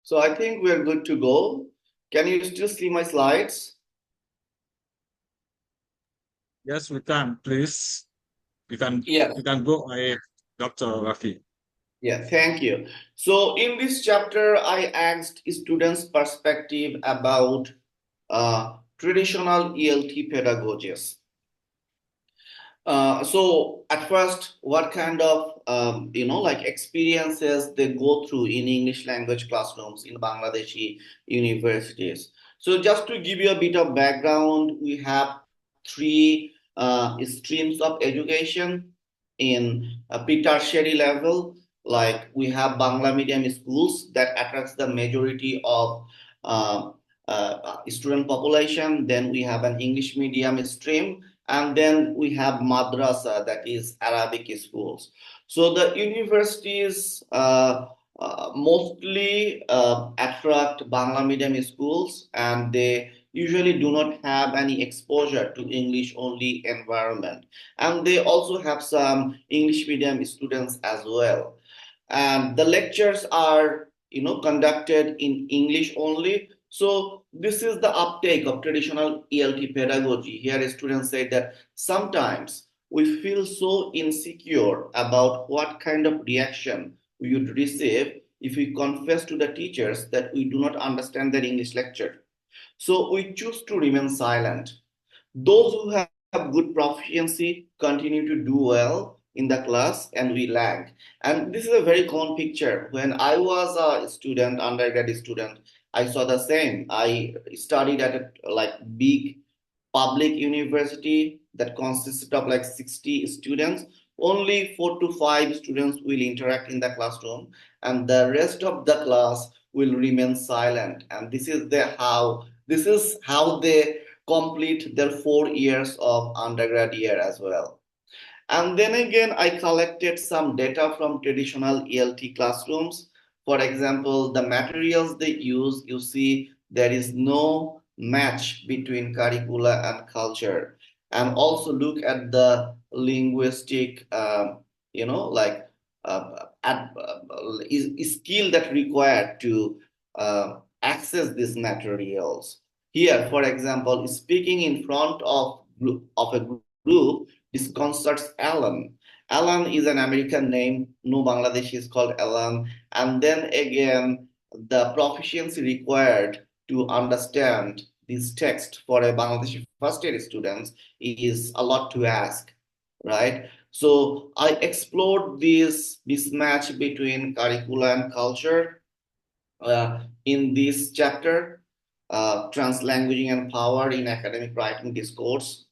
So I think we're good to go. Can you still see my slides? Yes, we can. Please, Yes. you can go ahead, Dr. Rafi. Yeah, thank you. So in this chapter, I asked students' perspective about traditional ELT pedagogies. So at first, what kind of like experiences they go through in English language classrooms in Bangladeshi universities. So just to give you a bit of background, we have three streams of education in a pre-tertiary level. Like we have Bangla medium schools that attracts the majority of student population. Then we have an English medium stream, and then we have madrasa, that is Arabic schools. So the universities mostly attract Bangla medium schools, and they usually do not have any exposure to English only environment. And they also have some English medium students as well. And the lectures are conducted in English only. So this is the uptake of traditional ELT pedagogy. Here students say that sometimes we feel so insecure about what kind of reaction we would receive if we confess to the teachers that we do not understand their English lecture. So we choose to remain silent. Those who have good proficiency continue to do well in the class, and we lag. And this is a very common picture. When I was a student, undergrad student, I saw the same. I studied at a like big public university that consisted of like 60 students. Only 4 to 5 students will interact in the classroom, and the rest of the class will remain silent. And this is how they complete their 4 years of undergrad year as well. And then again, I collected some data from traditional ELT classrooms. For example, the materials they use, you see there is no match between curricula and culture, and also look at the linguistic, skill that required to access these materials. Here, for example, speaking in front of a group disconcerts Alan. Alan is an American name. No Bangladeshi is called Alan. And then again, the proficiency required to understand this text for a Bangladeshi first year students is a lot to ask, right? So I explored this mismatch between curricula and culture in this chapter, Translanguaging and Power in Academic Writing Discourse.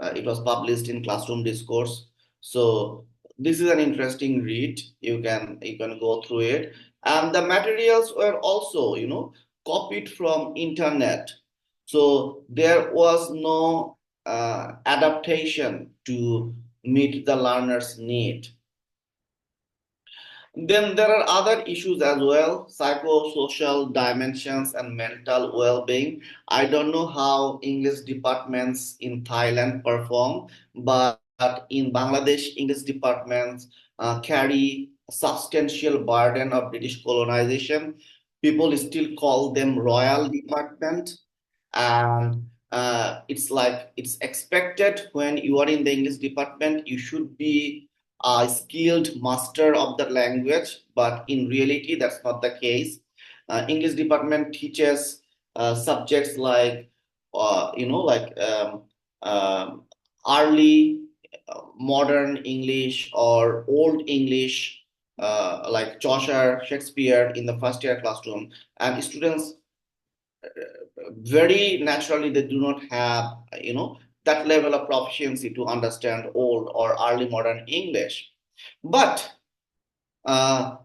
It was published in Classroom Discourse. So this is an interesting read. You can go through it. And the materials were also, copied from internet. So there was no adaptation to meet the learner's need. Then there are other issues as well, psychosocial dimensions and mental well-being. I don't know how English departments in Thailand perform, but in Bangladesh, English departments carry a substantial burden of British colonization. People still call them royal department, and it's expected when you are in the English department, you should be a skilled master of the language, but in reality, that's not the case. English department teaches subjects like, early modern English or old English, like Chaucer, Shakespeare in the first year classroom, and students very naturally they do not have that level of proficiency to understand old or early modern English, but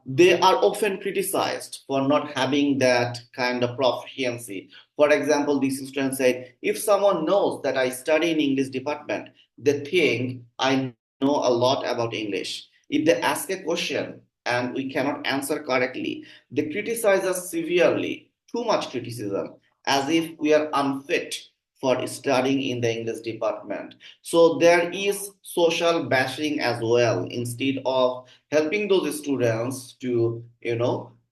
they are often criticized for not having that kind of proficiency. For example, these students say, if someone knows that I study in English department, they think I know a lot about English. If they ask a question and we cannot answer correctly, they criticize us severely, too much criticism, as if we are unfit for studying in the English department. So there is social bashing as well. Instead of helping those students to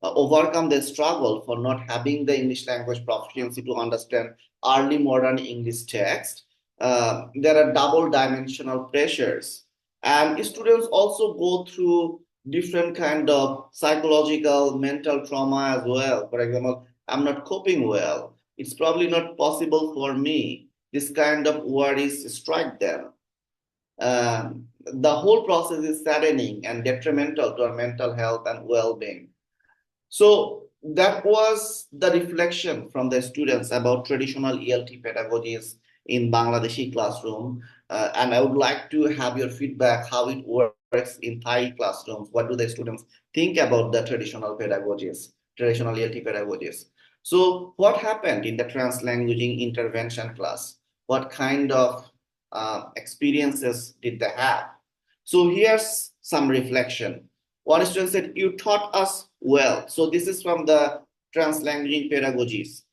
overcome the struggle for not having the English language proficiency to understand early modern English text, there are double dimensional pressures, and students also go through different kind of psychological mental trauma as well. For example, I'm not coping well, it's probably not possible for me. This kind of worries strike them. The whole process is saddening and detrimental to our mental health and well-being. So that was the reflection from the students about traditional ELT pedagogies in Bangladeshi classroom. And I would like to have your feedback, how it works in Thai classrooms. What do the students think about the traditional pedagogies, traditional ELT pedagogies? So what happened in the translanguaging intervention class? What kind of experiences did they have? So here's some reflection. One student said, you taught us well. So this is from the translanguaging pedagogies,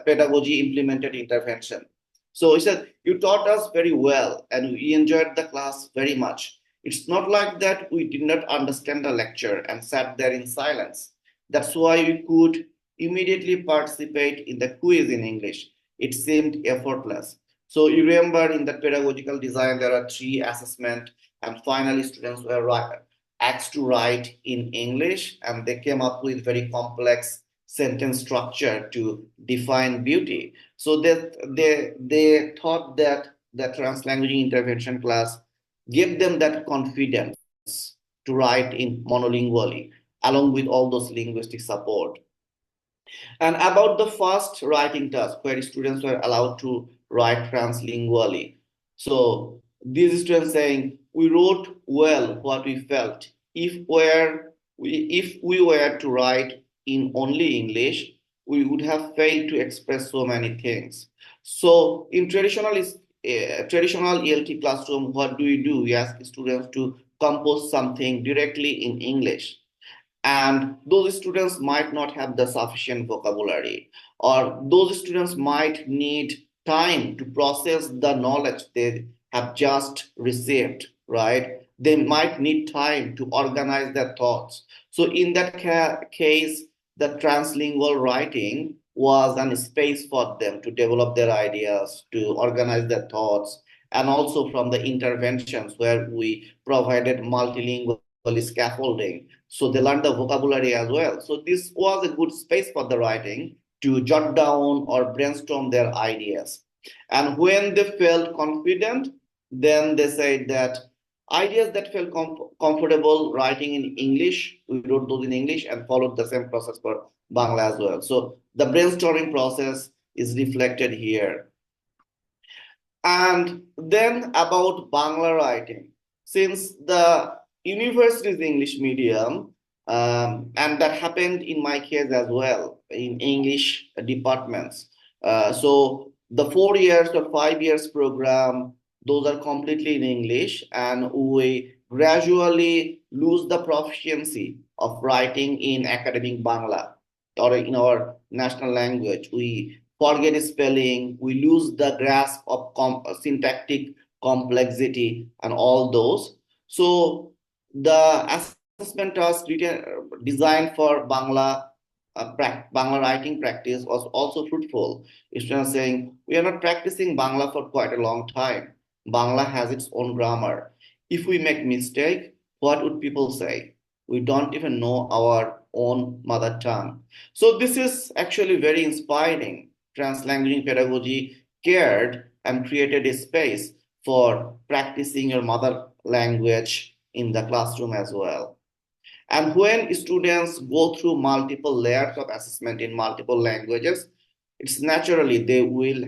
pedagogy implemented intervention. So he said, you taught us very well and we enjoyed the class very much. It's not like that we did not understand the lecture and sat there in silence. That's why we could immediately participate in the quiz in English. It seemed effortless. So you remember in the pedagogical design, there are 3 assessments, and finally students were asked to write in English, and they came up with very complex sentence structure to define beauty. So they thought that the translanguaging intervention class gave them that confidence to write in monolingually, along with all those linguistic support. And about the first writing task, where students were allowed to write translingually. So these students saying, we wrote well what we felt. If we were to write in only English, we would have failed to express so many things. So in traditional ELT classroom, what do? We ask students to compose something directly in English. And those students might not have the sufficient vocabulary. or those students might need time to process the knowledge they have just received, right? They might need time to organize their thoughts. So in that case, the translingual writing was a space for them to develop their ideas, to organize their thoughts, and also from the interventions where we provided multilingual scaffolding. So they learned the vocabulary as well. So this was a good space for the writing to jot down or brainstorm their ideas. And when they felt confident, then they said that ideas that felt comfortable writing in English, we wrote those in English and followed the same process for Bangla as well. So the brainstorming process is reflected here. And then about Bangla writing, since the university is English medium, and that happened in my case as well in English departments. So the 4 years or 5 years program, those are completely in English, and we gradually lose the proficiency of writing in academic Bangla or in our national language. We forget spelling, we lose the grasp of syntactic complexity and all those. So the assessment task designed for Bangla Bangla writing practice was also fruitful. Students saying, we are not practicing Bangla for quite a long time. Bangla has its own grammar. If we make mistake, what would people say? We don't even know our own mother tongue. So this is actually very inspiring. Translanguaging pedagogy cared and created a space for practicing your mother language in the classroom as well. And when students go through multiple layers of assessment in multiple languages, it's naturally they will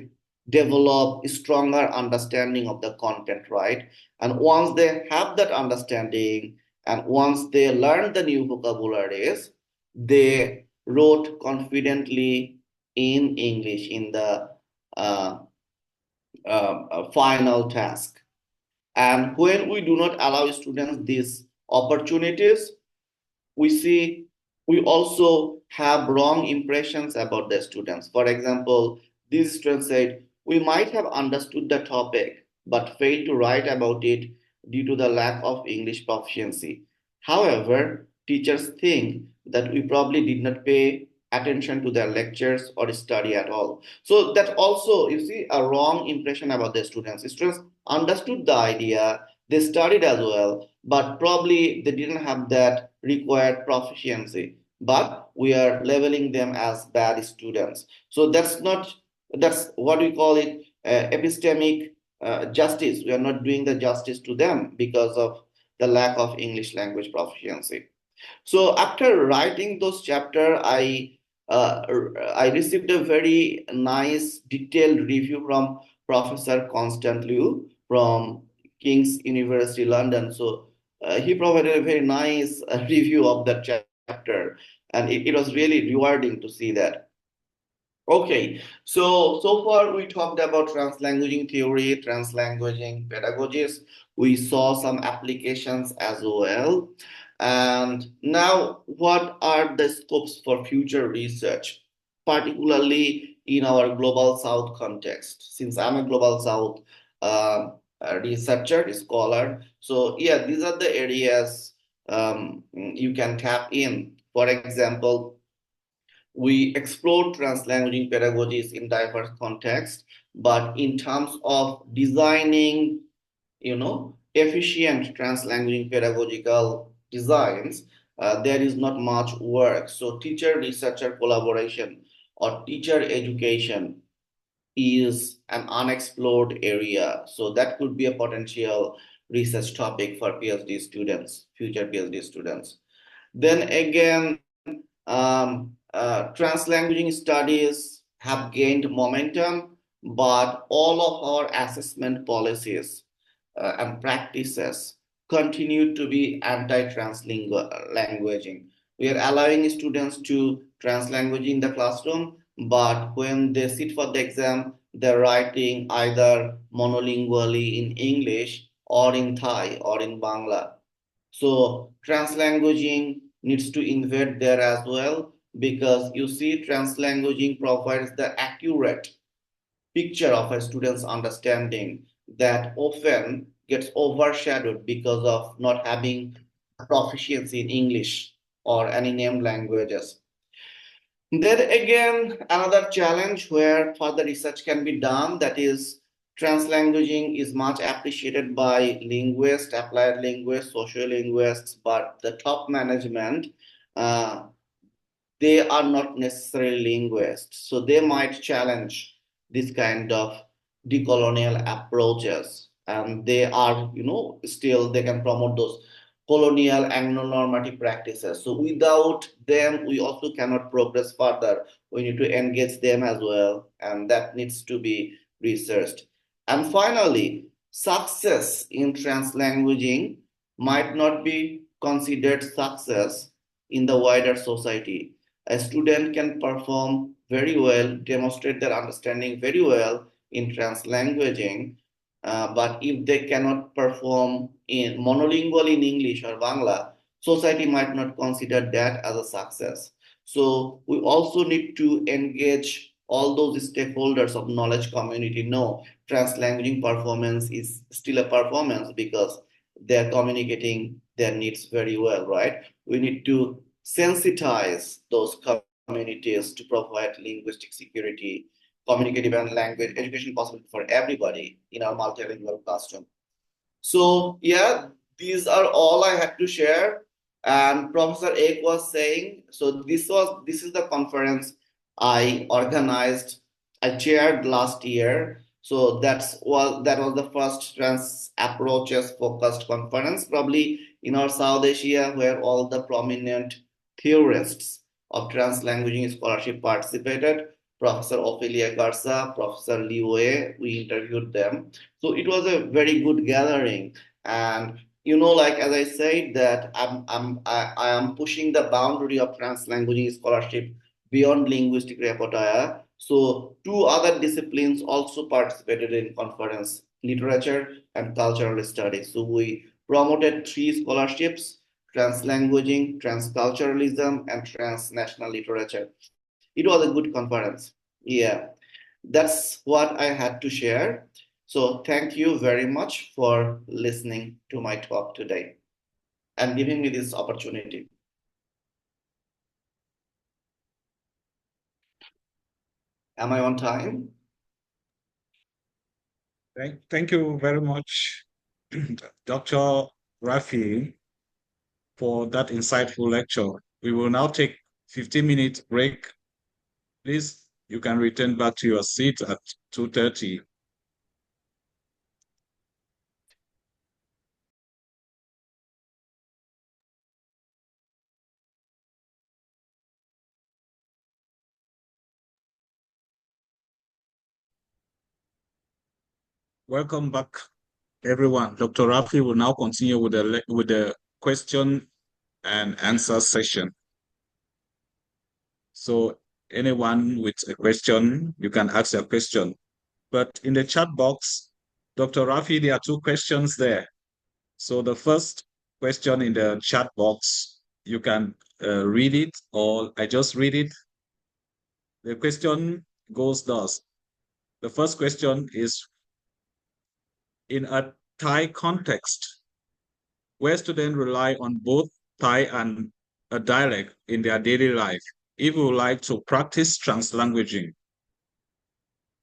develop a stronger understanding of the content, right? And once they have that understanding, and once they learn the new vocabularies, they wrote confidently in English in the final task. And when we do not allow students these opportunities, we also have wrong impressions about the students. For example, these students said, we might have understood the topic, but failed to write about it due to the lack of English proficiency. However, teachers think that we probably did not pay attention to their lectures or study at all. So that also, you see, a wrong impression about the students. Students understood the idea, they studied as well, but probably they didn't have that required proficiency. But we are leveling them as bad students. So that's what we call it epistemic justice. We are not doing the justice to them because of the lack of English language proficiency. So after writing those chapters, I received a very nice detailed review from Professor Constant Liu from King's University London. So he provided a very nice review of that chapter, and it was really rewarding to see that. Okay, so far we talked about translanguaging theory, translanguaging pedagogies. We saw some applications as well. And now, what are the scopes for future research, particularly in our Global South context? Since I'm a Global South researcher, scholar, so yeah, these are the areas you can tap in. For example, we explored translanguaging pedagogies in diverse contexts, but in terms of designing, efficient translanguaging pedagogical designs, there is not much work. So teacher-researcher collaboration or teacher education is an unexplored area. So that could be a potential research topic for PhD students, future PhD students. Then again, translanguaging studies have gained momentum, but all of our assessment policies and practices continue to be anti-translanguaging. We are allowing students to translanguage in the classroom, but when they sit for the exam, they're writing either monolingually in English or in Thai or in Bangla. So translanguaging needs to invade there as well. because you see, translanguaging provides the accurate picture of a student's understanding that often gets overshadowed because of not having proficiency in English or any named languages. Then again, another challenge where further research can be done, that is, translanguaging is much appreciated by linguists, applied linguists, sociolinguists, but the top management, uh, they are not necessarily linguists. So they might challenge this kind of decolonial approaches. And they are, still they can promote those colonial Anglo-normative practices. So without them, we also cannot progress further. We need to engage them as well. And that needs to be researched. And finally, success in translanguaging might not be considered success in the wider society. A student can perform very well, demonstrate their understanding very well in translanguaging, but if they cannot perform in monolingual in English or Bangla, society might not consider that as a success. So we also need to engage all those stakeholders of knowledge community. No, translanguaging performance is still a performance because they're communicating their needs very well, right? We need to sensitize those communities to provide linguistic security, communicative and language education possible for everybody in our multilingual classroom. So yeah, these are all I had to share. And Professor Ek was saying, so this is the conference I organized, I chaired last year. So that was the first trans approaches focused conference, probably in our South Asia, where all the prominent theorists of translanguaging scholarship participated. Professor Ophelia Garza, Professor Liu Wei, we interviewed them. So it was a very good gathering. And like as I said, that I am pushing the boundary of translanguaging scholarship beyond linguistic repertoire. So two other disciplines also participated in conference: literature and cultural studies. So we promoted 3 scholarships: translanguaging, transculturalism, and transnational literature. It was a good conference. Yeah, that's what I had to share. So thank you very much for listening to my talk today and giving me this opportunity. Am I on time? Thank you very much, Dr. Rafi, for that insightful lecture. We will now take 15-minute break. Please, you can return back to your seat at 2:30. Welcome back, everyone. Dr. Rafi will now continue with the question and answer session. So anyone with a question, you can ask a question. But in the chat box, Dr. Rafi, there are 2 questions there. So the first question in the chat box, you can read it, or I just read it. The question goes thus. The first question is, in a Thai context, where students rely on both Thai and a dialect in their daily life, if we would like to practice translanguaging,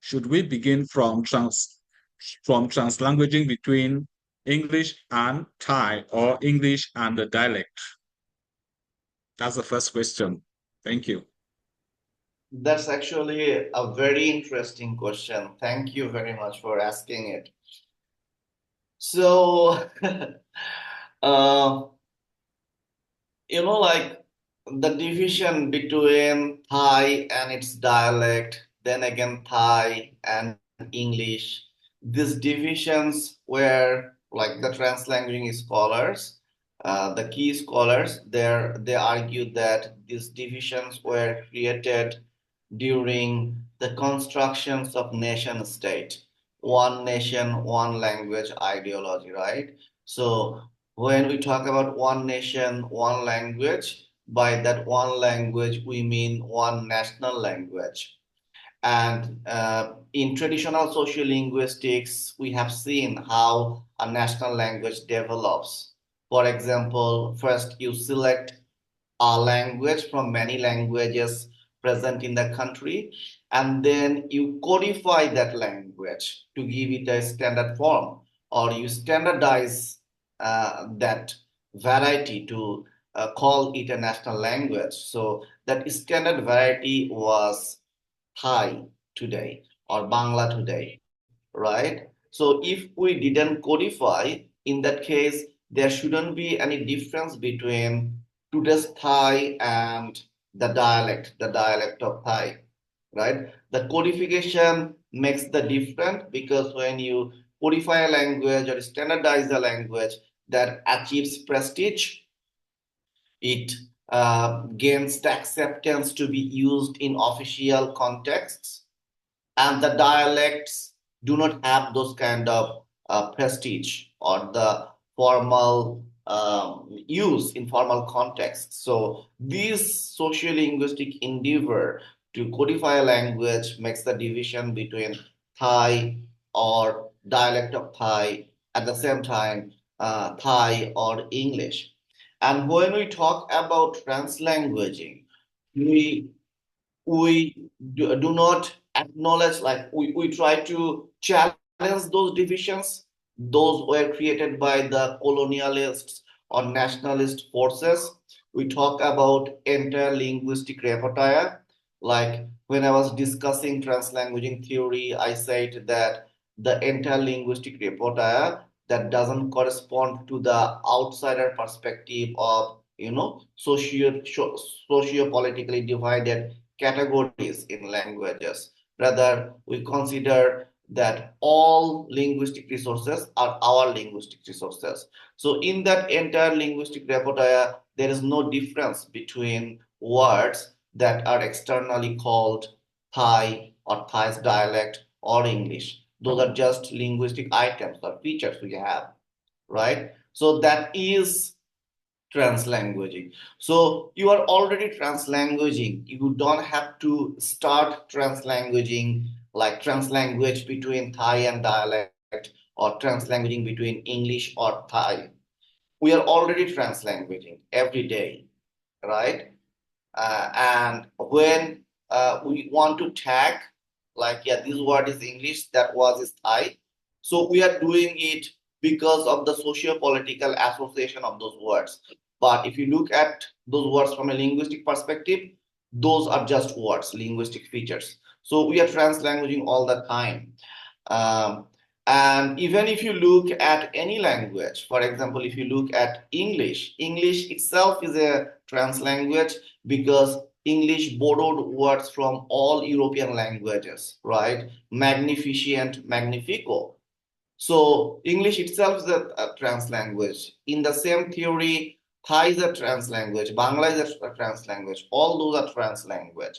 should we begin from translanguaging between English and Thai or English and the dialect? That's the first question. Thank you. That's actually a very interesting question. Thank you very much for asking it. So, like the division between Thai and its dialect, then again Thai and English, these divisions were like the translanguaging scholars, the key scholars, they argued that these divisions were created during the constructions of nation state, one nation, one language ideology, right? So when we talk about one nation, one language, by that one language, we mean one national language. And in traditional sociolinguistics, we have seen how a national language develops. For example, first you select a language from many languages present in the country, and then you codify that language to give it a standard form, or you standardize that variety to call it a national language. So that standard variety was Thai today or Bangla today, right? So if we didn't codify, in that case, there shouldn't be any difference between today's Thai and the dialect of Thai, right? The codification makes the difference, because when you codify a language or standardize the language, that achieves prestige. It gains the acceptance to be used in official contexts, and the dialects do not have those kind of prestige or the formal use in formal contexts. So this sociolinguistic endeavor to codify a language makes the division between Thai or dialect of Thai, at the same time Thai or English. And when we talk about translanguaging, we do not acknowledge, like we try to challenge those divisions. Those were created by the colonialists or nationalist forces. We talk about interlinguistic repertoire. Like when I was discussing translanguaging theory, I said that the interlinguistic repertoire that doesn't correspond to the outsider perspective of socio-politically divided categories in languages. Rather, we consider that all linguistic resources are our linguistic resources. So in that entire linguistic repertoire, there is no difference between words that are externally called Thai or Thai's dialect or English. Those are just linguistic items or features we have, right? So that is translanguaging. So you are already translanguaging. You don't have to start translanguaging, like translanguage between Thai and dialect, or translanguaging between English or Thai. We are already translanguaging every day, right? And when we want to tag, like, yeah, this word is English, that was is Thai. So we are doing it because of the socio-political association of those words. But if you look at those words from a linguistic perspective, those are just words, linguistic features. So we are translanguaging all the time. Um, and even if you look at any language, for example, if you look at English, English itself is a translanguage, because English borrowed words from all European languages, right? Magnificent, magnifico. So English itself is a translanguage. In the same theory, Thai is a translanguage, Bangla is a translanguage. All those are translanguage.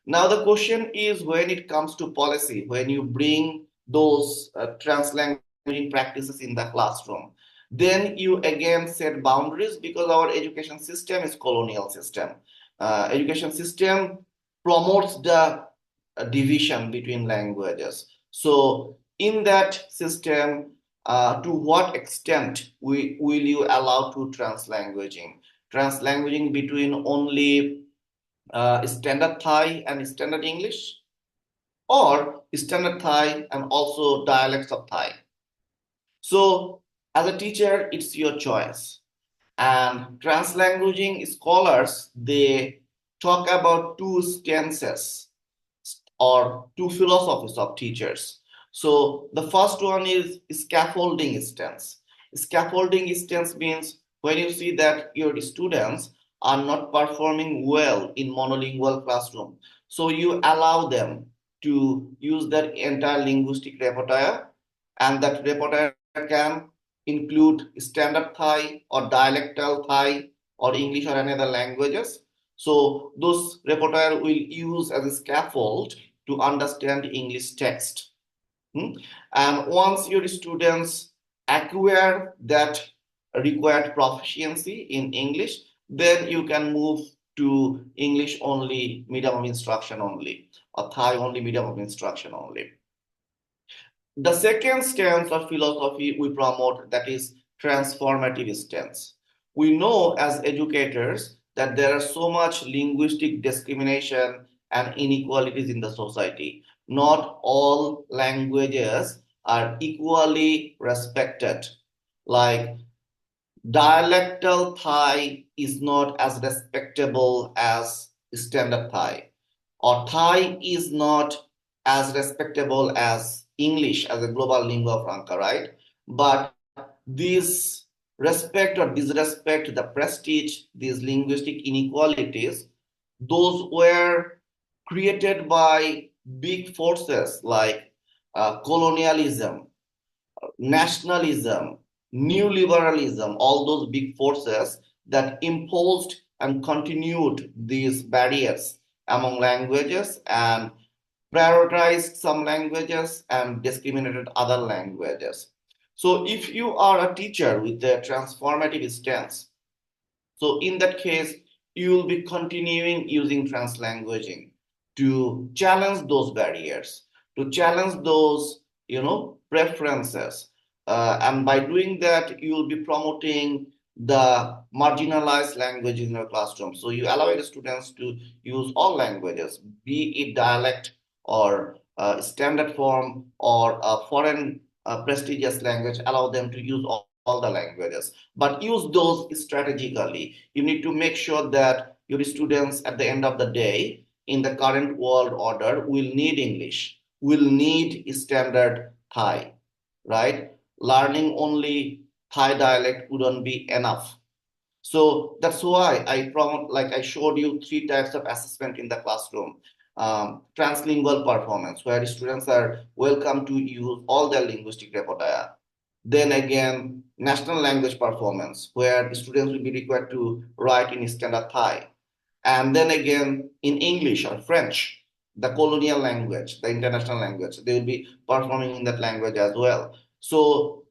Now the question is, when it comes to policy, when you bring those translanguaging practices in the classroom, then you again set boundaries, because our education system is colonial system. Education system promotes the division between languages. So in that system, to what extent will you allow to translanguaging? Translanguaging between only standard Thai and standard English, or standard Thai and also dialects of Thai. So as a teacher, it's your choice. And translanguaging scholars, they talk about two stances or two philosophies of teachers. So the first one is scaffolding stance. Scaffolding stance means when you see that your students are not performing well in monolingual classroom, so you allow them to use their entire linguistic repertoire, and that repertoire can include standard Thai or dialectal Thai or English or any other languages. So those repertoire will use as a scaffold to understand English text. And once your students acquire that required proficiency in English, then you can move to English only medium of instruction only, or Thai only medium of instruction only. The second stance of philosophy we promote, that is transformative stance. We know as educators that there are so much linguistic discrimination and inequalities in the society. Not all languages are equally respected. Like dialectal Thai is not as respectable as standard Thai, or Thai is not as respectable as English as a global lingua franca, right? But this respect or disrespect, the prestige, these linguistic inequalities, those were created by big forces like colonialism, nationalism, neoliberalism, all those big forces that imposed and continued these barriers among languages and prioritized some languages and discriminated other languages. So if you are a teacher with a transformative stance, so in that case, you will be continuing using translanguaging to challenge those barriers, to challenge those, preferences. And by doing that, you will be promoting the marginalized languages in your classroom. So you allow your students to use all languages, be it dialect or standard form or a foreign prestigious language, allow them to use all the languages, but use those strategically. You need to make sure that your students at the end of the day in the current world order will need English, will need standard Thai, right? Learning only Thai dialect wouldn't be enough. So that's why I promote, like I showed you, 3 types of assessment in the classroom. Translingual performance, where students are welcome to use all their linguistic repertoire. Then again, national language performance, where students will be required to write in standard Thai. And then again, in English or French, the colonial language, the international language, they will be performing in that language as well. So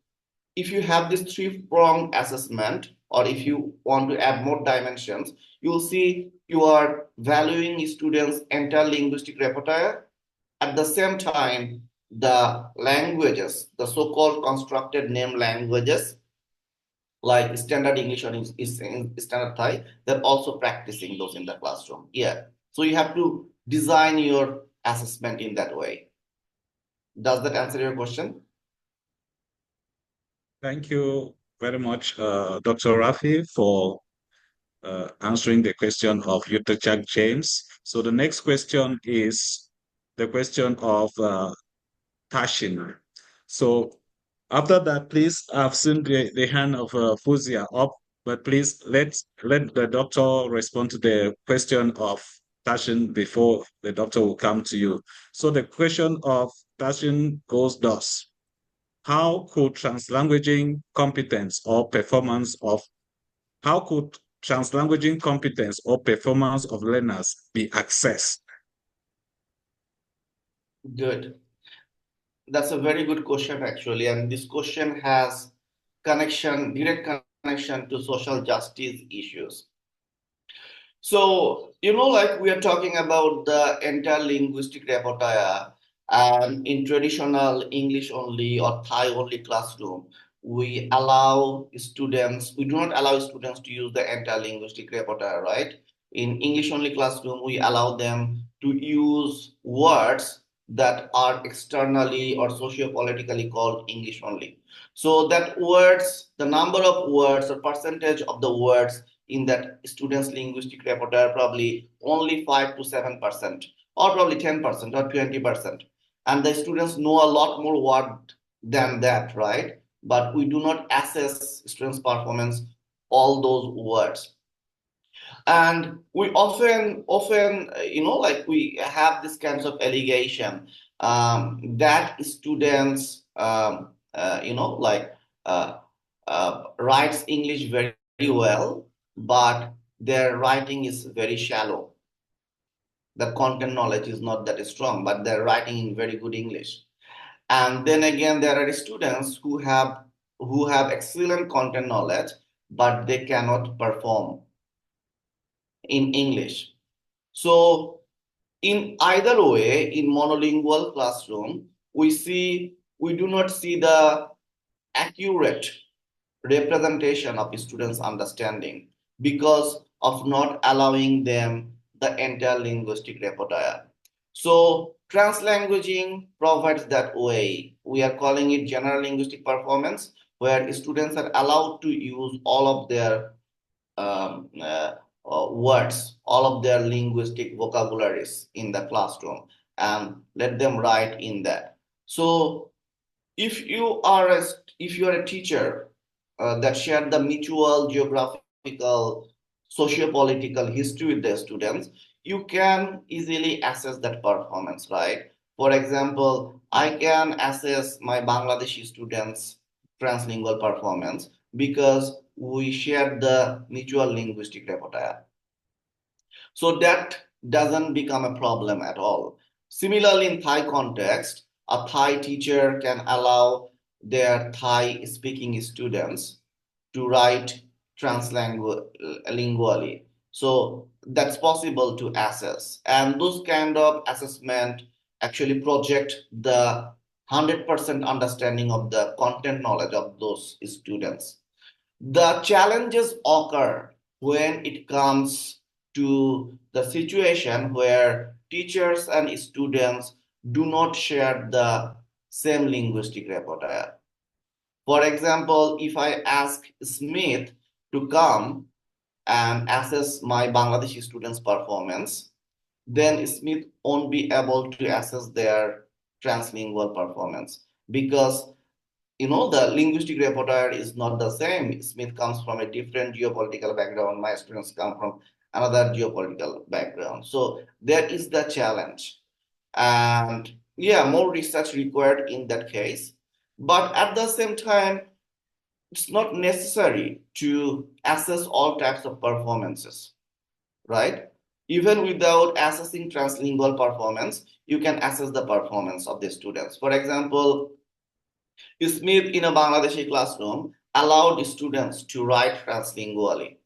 if you have this 3-pronged assessment, or if you want to add more dimensions, you'll see you are valuing students' entire linguistic repertoire. At the same time, the languages, the so-called constructed name languages, like standard English or standard Thai, they're also practicing those in the classroom. Yeah. So you have to design your assessment in that way. Does that answer your question? Thank you very much, Dr. Rafi, for answering the question of Utachak James. So the next question is the question of Tashin. So after that, please, I've seen the hand of Fuzia up, but please let the doctor respond to the question of Tashin before the doctor will come to you. So the question of Tashin goes thus: how could translanguaging competence or performance of learners be accessed? Good. That's a very good question, actually. And this question has direct connection to social justice issues. So, like we are talking about the entire linguistic repertoire, and in traditional English only or Thai only classroom, we do not allow students to use the entire linguistic repertoire, right? In English only classroom, we allow them to use words that are externally or socio-politically called English only. So that the number of words or percentage of the words in that students' linguistic repertoire probably only 5 to 7%, or probably 10% or 20%. And the students know a lot more word than that, right? But we do not assess students' performance all those words. And we often, like we have this kinds of allegation that students, writes English very well, but their writing is very shallow. The content knowledge is not that strong, but they're writing in very good English. And then again, there are students who have excellent content knowledge, but they cannot perform. in English. So in either way, in monolingual classroom, we do not see the accurate representation of students' understanding because of not allowing them the entire linguistic repertoire. So translanguaging provides that way. We are calling it general linguistic performance, where students are allowed to use all of their um, uh, words, all of their linguistic vocabularies in the classroom and let them write in that. So if you are a teacher that shared the mutual geographical socio-political history with the students, you can easily assess that performance, right? For example, I can assess my Bangladeshi students translingual performance because we share the mutual linguistic repertoire. So that doesn't become a problem at all. Similarly, in Thai context, a Thai teacher can allow their Thai speaking students to write translingually. So that's possible to assess. And those kind of assessment actually project the 100% understanding of the content knowledge of those students. The challenges occur when it comes to the situation where teachers and students do not share the same linguistic repertoire. For example, if I ask Smith to come and assess my Bangladeshi students' performance, then Smith won't be able to assess their translingual performance because the linguistic repertoire is not the same. Smith comes from a different geopolitical background. My students come from another geopolitical background. So there is the challenge. And yeah, more research required in that case. But at the same time, it's not necessary to assess all types of performances, right? Even without assessing translingual performance, you can assess the performance of the students. For example, Smith in a Bangladeshi classroom allowed students to write translingually.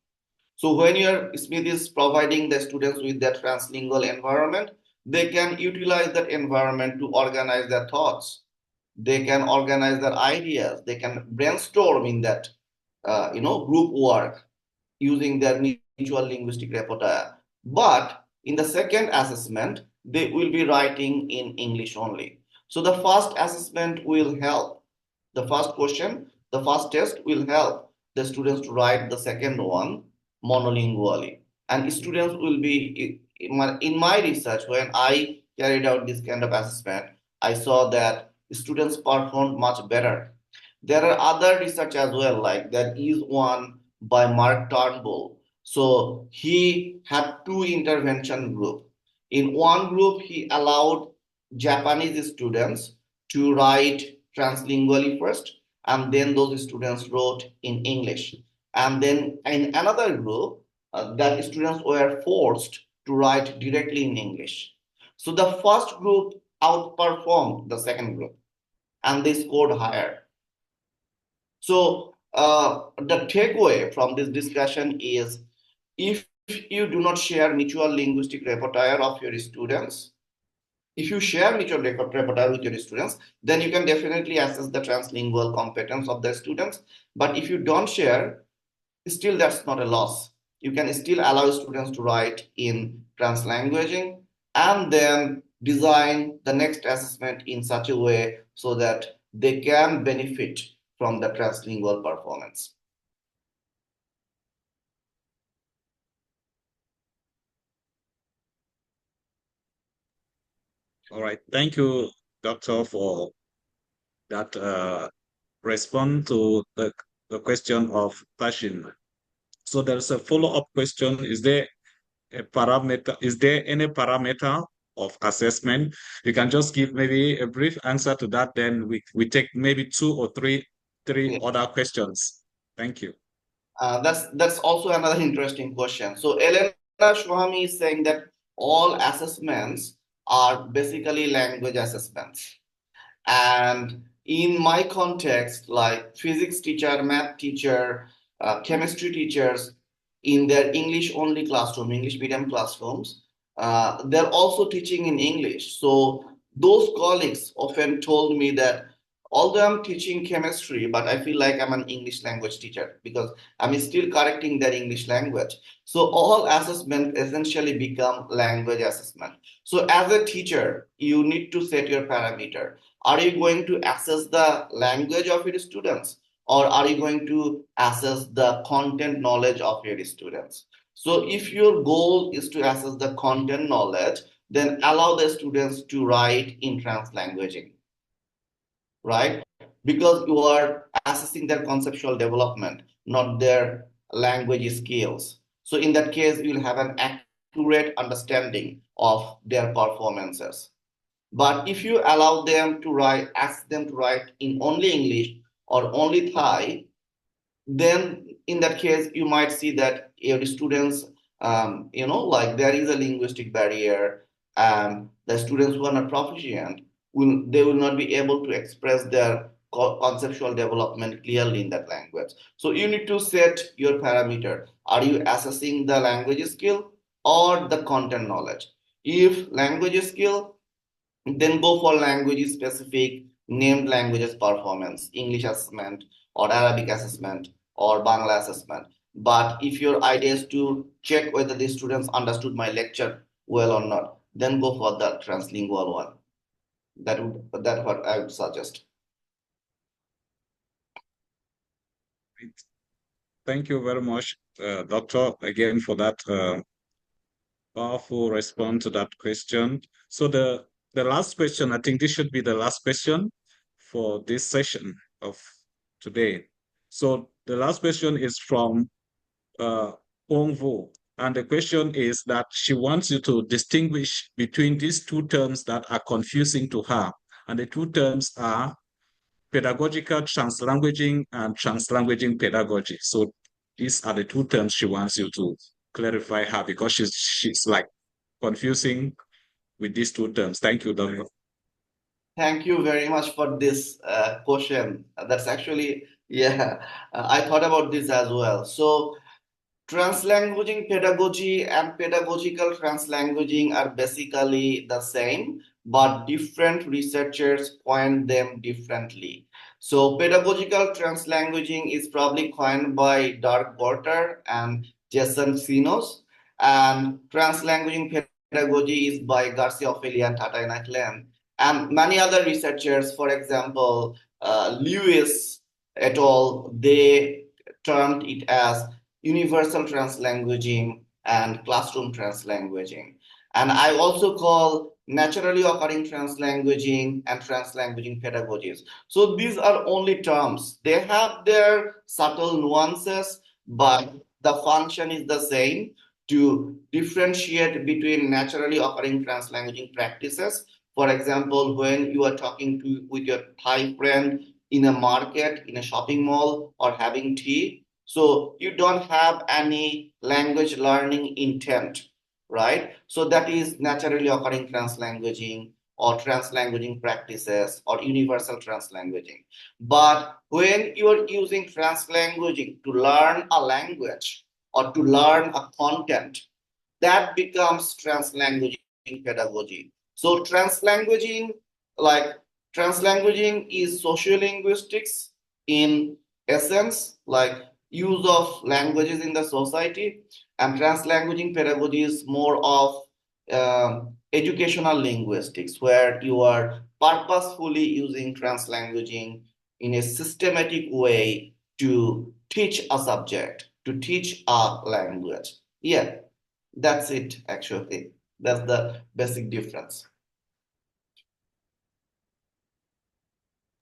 So when your Smith is providing the students with that translingual environment, they can utilize that environment to organize their thoughts. They can organize their ideas. They can brainstorm in that, group work using their mutual linguistic repertoire. But in the second assessment, they will be writing in English only. So the first assessment will help. The first question, the first test will help the students to write the second one monolingually. And students will be, in my research, when I carried out this kind of assessment, I saw that students performed much better. There are other research as well, like there is one by Mark Turnbull. So he had two intervention groups. In one group, he allowed Japanese students to write translingually first, and then those students wrote in English. And then in another group, that students were forced to write directly in English. So the first group outperformed the second group, and they scored higher. So the takeaway from this discussion is, if you do not share mutual linguistic repertoire of your students, if you share mutual repertoire with your students, then you can definitely assess the translingual competence of the students. But if you don't share, still that's not a loss. You can still allow students to write in translanguaging and then design the next assessment in such a way so that they can benefit from the translingual performance. All right. Thank you, Doctor, for that response to the question of Tashin. So there's a follow-up question. Is there any parameter of assessment? You can just give maybe a brief answer to that, then we take maybe two or three other questions. Thank you. That's also another interesting question. So Elena Shohami is saying that all assessments are basically language assessments. And in my context, like physics teacher, math teacher, chemistry teachers, in their English-only classroom, English medium classrooms, they're also teaching in English. So those colleagues often told me that although I'm teaching chemistry, but I feel like I'm an English language teacher because I'm still correcting their English language. So all assessment essentially become language assessment. So as a teacher, you need to set your parameter. Are you going to assess the language of your students, or are you going to assess the content knowledge of your students? So if your goal is to assess the content knowledge, then allow the students to write in translanguaging, right? Because you are assessing their conceptual development, not their language skills. So in that case, you'll have an accurate understanding of their performances. But if you allow them to write, ask them to write in only English or only Thai, then in that case, you might see that your students, like there is a linguistic barrier. The students who are not proficient, they will not be able to express their conceptual development clearly in that language. So you need to set your parameter. Are you assessing the language skill or the content knowledge? If language skill, then go for language specific named languages performance, English assessment or Arabic assessment or Bangla assessment. But if your idea is to check whether the students understood my lecture well or not, then go for the translingual one. That's what I would suggest. Thank you very much, Doctor, again for that powerful response to that question. So the last question, I think this should be the last question for this session of today. So the last question is from Ongvo. And the question is that she wants you to distinguish between these two terms that are confusing to her. And the two terms are pedagogical translanguaging and translanguaging pedagogy. So these are the two terms she wants you to clarify her because she's like confusing with these two terms. Thank you, Doctor. Thank you very much for this question. That's actually, I thought about this as well. So translanguaging pedagogy and pedagogical translanguaging are basically the same, but different researchers coined them differently. So pedagogical translanguaging is probably coined by Dirk Porter and Jason Sinos, and translanguaging pedagogy is by Garcia Ophelia and Tata Inaklen. And many other researchers, for example, Lewis et al., they termed it as universal translanguaging and classroom translanguaging. And I also call naturally occurring translanguaging and translanguaging pedagogies. So these are only terms. They have their subtle nuances, but the function is the same, to differentiate between naturally occurring translanguaging practices. For example, when you are talking with your Thai friend in a market, in a shopping mall, or having tea, so you don't have any language learning intent, right? So that is naturally occurring translanguaging or translanguaging practices or universal translanguaging. But when you are using translanguaging to learn a language or to learn a content, that becomes translanguaging pedagogy. So translanguaging is sociolinguistics in essence, like use of languages in the society, and translanguaging pedagogy is more of educational linguistics, where you are purposefully using translanguaging in a systematic way to teach a subject, to teach a language. Yeah, that's it, actually. That's the basic difference.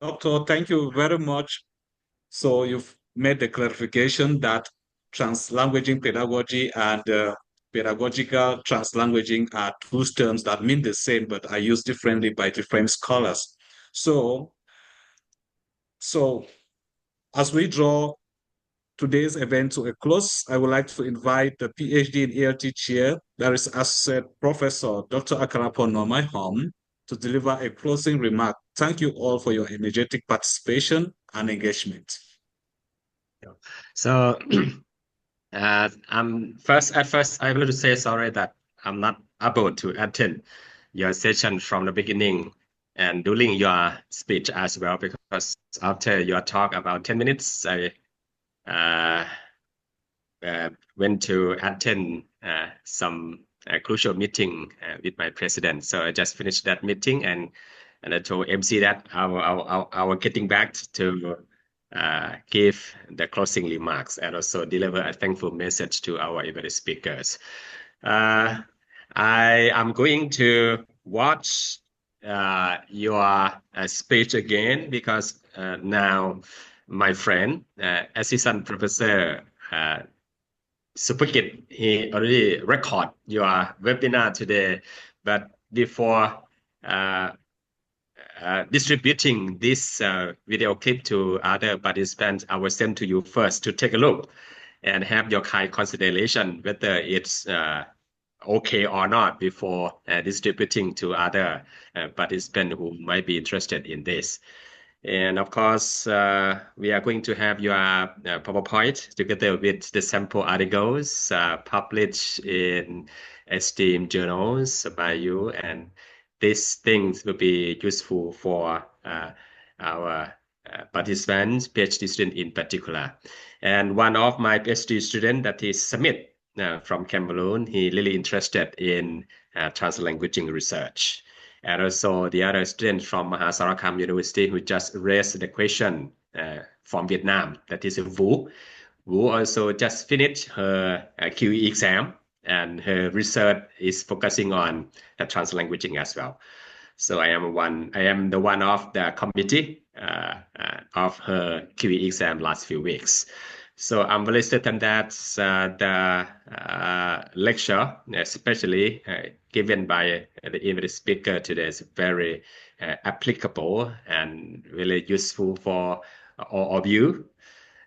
Doctor, thank you very much. So you've made the clarification that translanguaging pedagogy and pedagogical translanguaging are two terms that mean the same but are used differently by different scholars. So as we draw today's event to a close, I would like to invite the PhD in ELT chair, that is Associate Professor Dr. Akarapo Nomaihom, to deliver a closing remark. Thank you all for your energetic participation and engagement. So At first, I want to say sorry that I'm not able to attend your session from the beginning and during your speech as well, because after your talk about 10 minutes, I went to attend some crucial meeting with my president. So I just finished that meeting, and I told MC that I will getting back to give the closing remarks and also deliver a thankful message to our event speakers. I am going to watch your speech again, because now my friend, assistant professor Supakit, he already record your webinar today, but before distributing this video clip to other participants, I will send to you first to take a look and have your kind consideration whether it's okay or not before distributing to other participants who might be interested in this. And of course, we are going to have your PowerPoint together with the sample articles published in esteemed journals by you. And these things will be useful for our participants, PhD students in particular. And one of my PhD students, that is Samit from Cameroon, he really interested in translanguaging research. And also the other student from Sarakam University who just raised the question from Vietnam, that is Vũ. Vũ also just finished her QE exam, and her research is focusing on translanguaging as well. So I am the one of the committee of her QE exam last few weeks. So I'm very certain that the lecture, especially given by the English speaker today, is very applicable and really useful for all of you.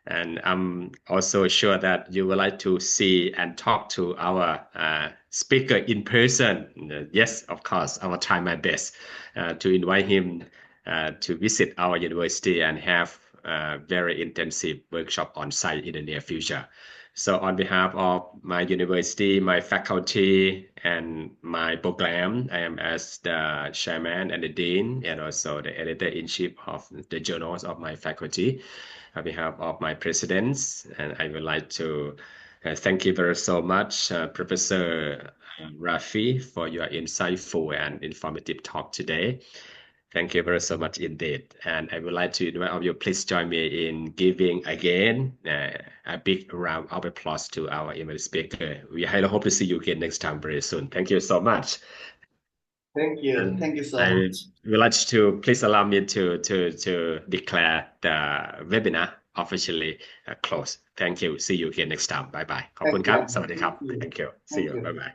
And I'm also sure that you would like to see and talk to our speaker in person. Yes, of course, I will try my best to invite him to visit our university and have very intensive workshop on site in the near future. So on behalf of my university, my faculty, and my program, I am as the chairman and the dean, and also the editor-in-chief of the journals of my faculty. On behalf of my presidents, and I would like to thank you very so much, Professor Rafi, for your insightful and informative talk today. Thank you very so much indeed. And I would like to invite all of you, please join me in giving again a big round of applause to our event speaker. We highly hope to see you again next time very soon. Thank you so much. Thank you. And Thank you so I much. would like to please allow me to declare the webinar officially closed. Thank you. See you again next time. Bye bye. ขอบคุณครับ สวัสดีครับ Thank you. See you. Bye bye.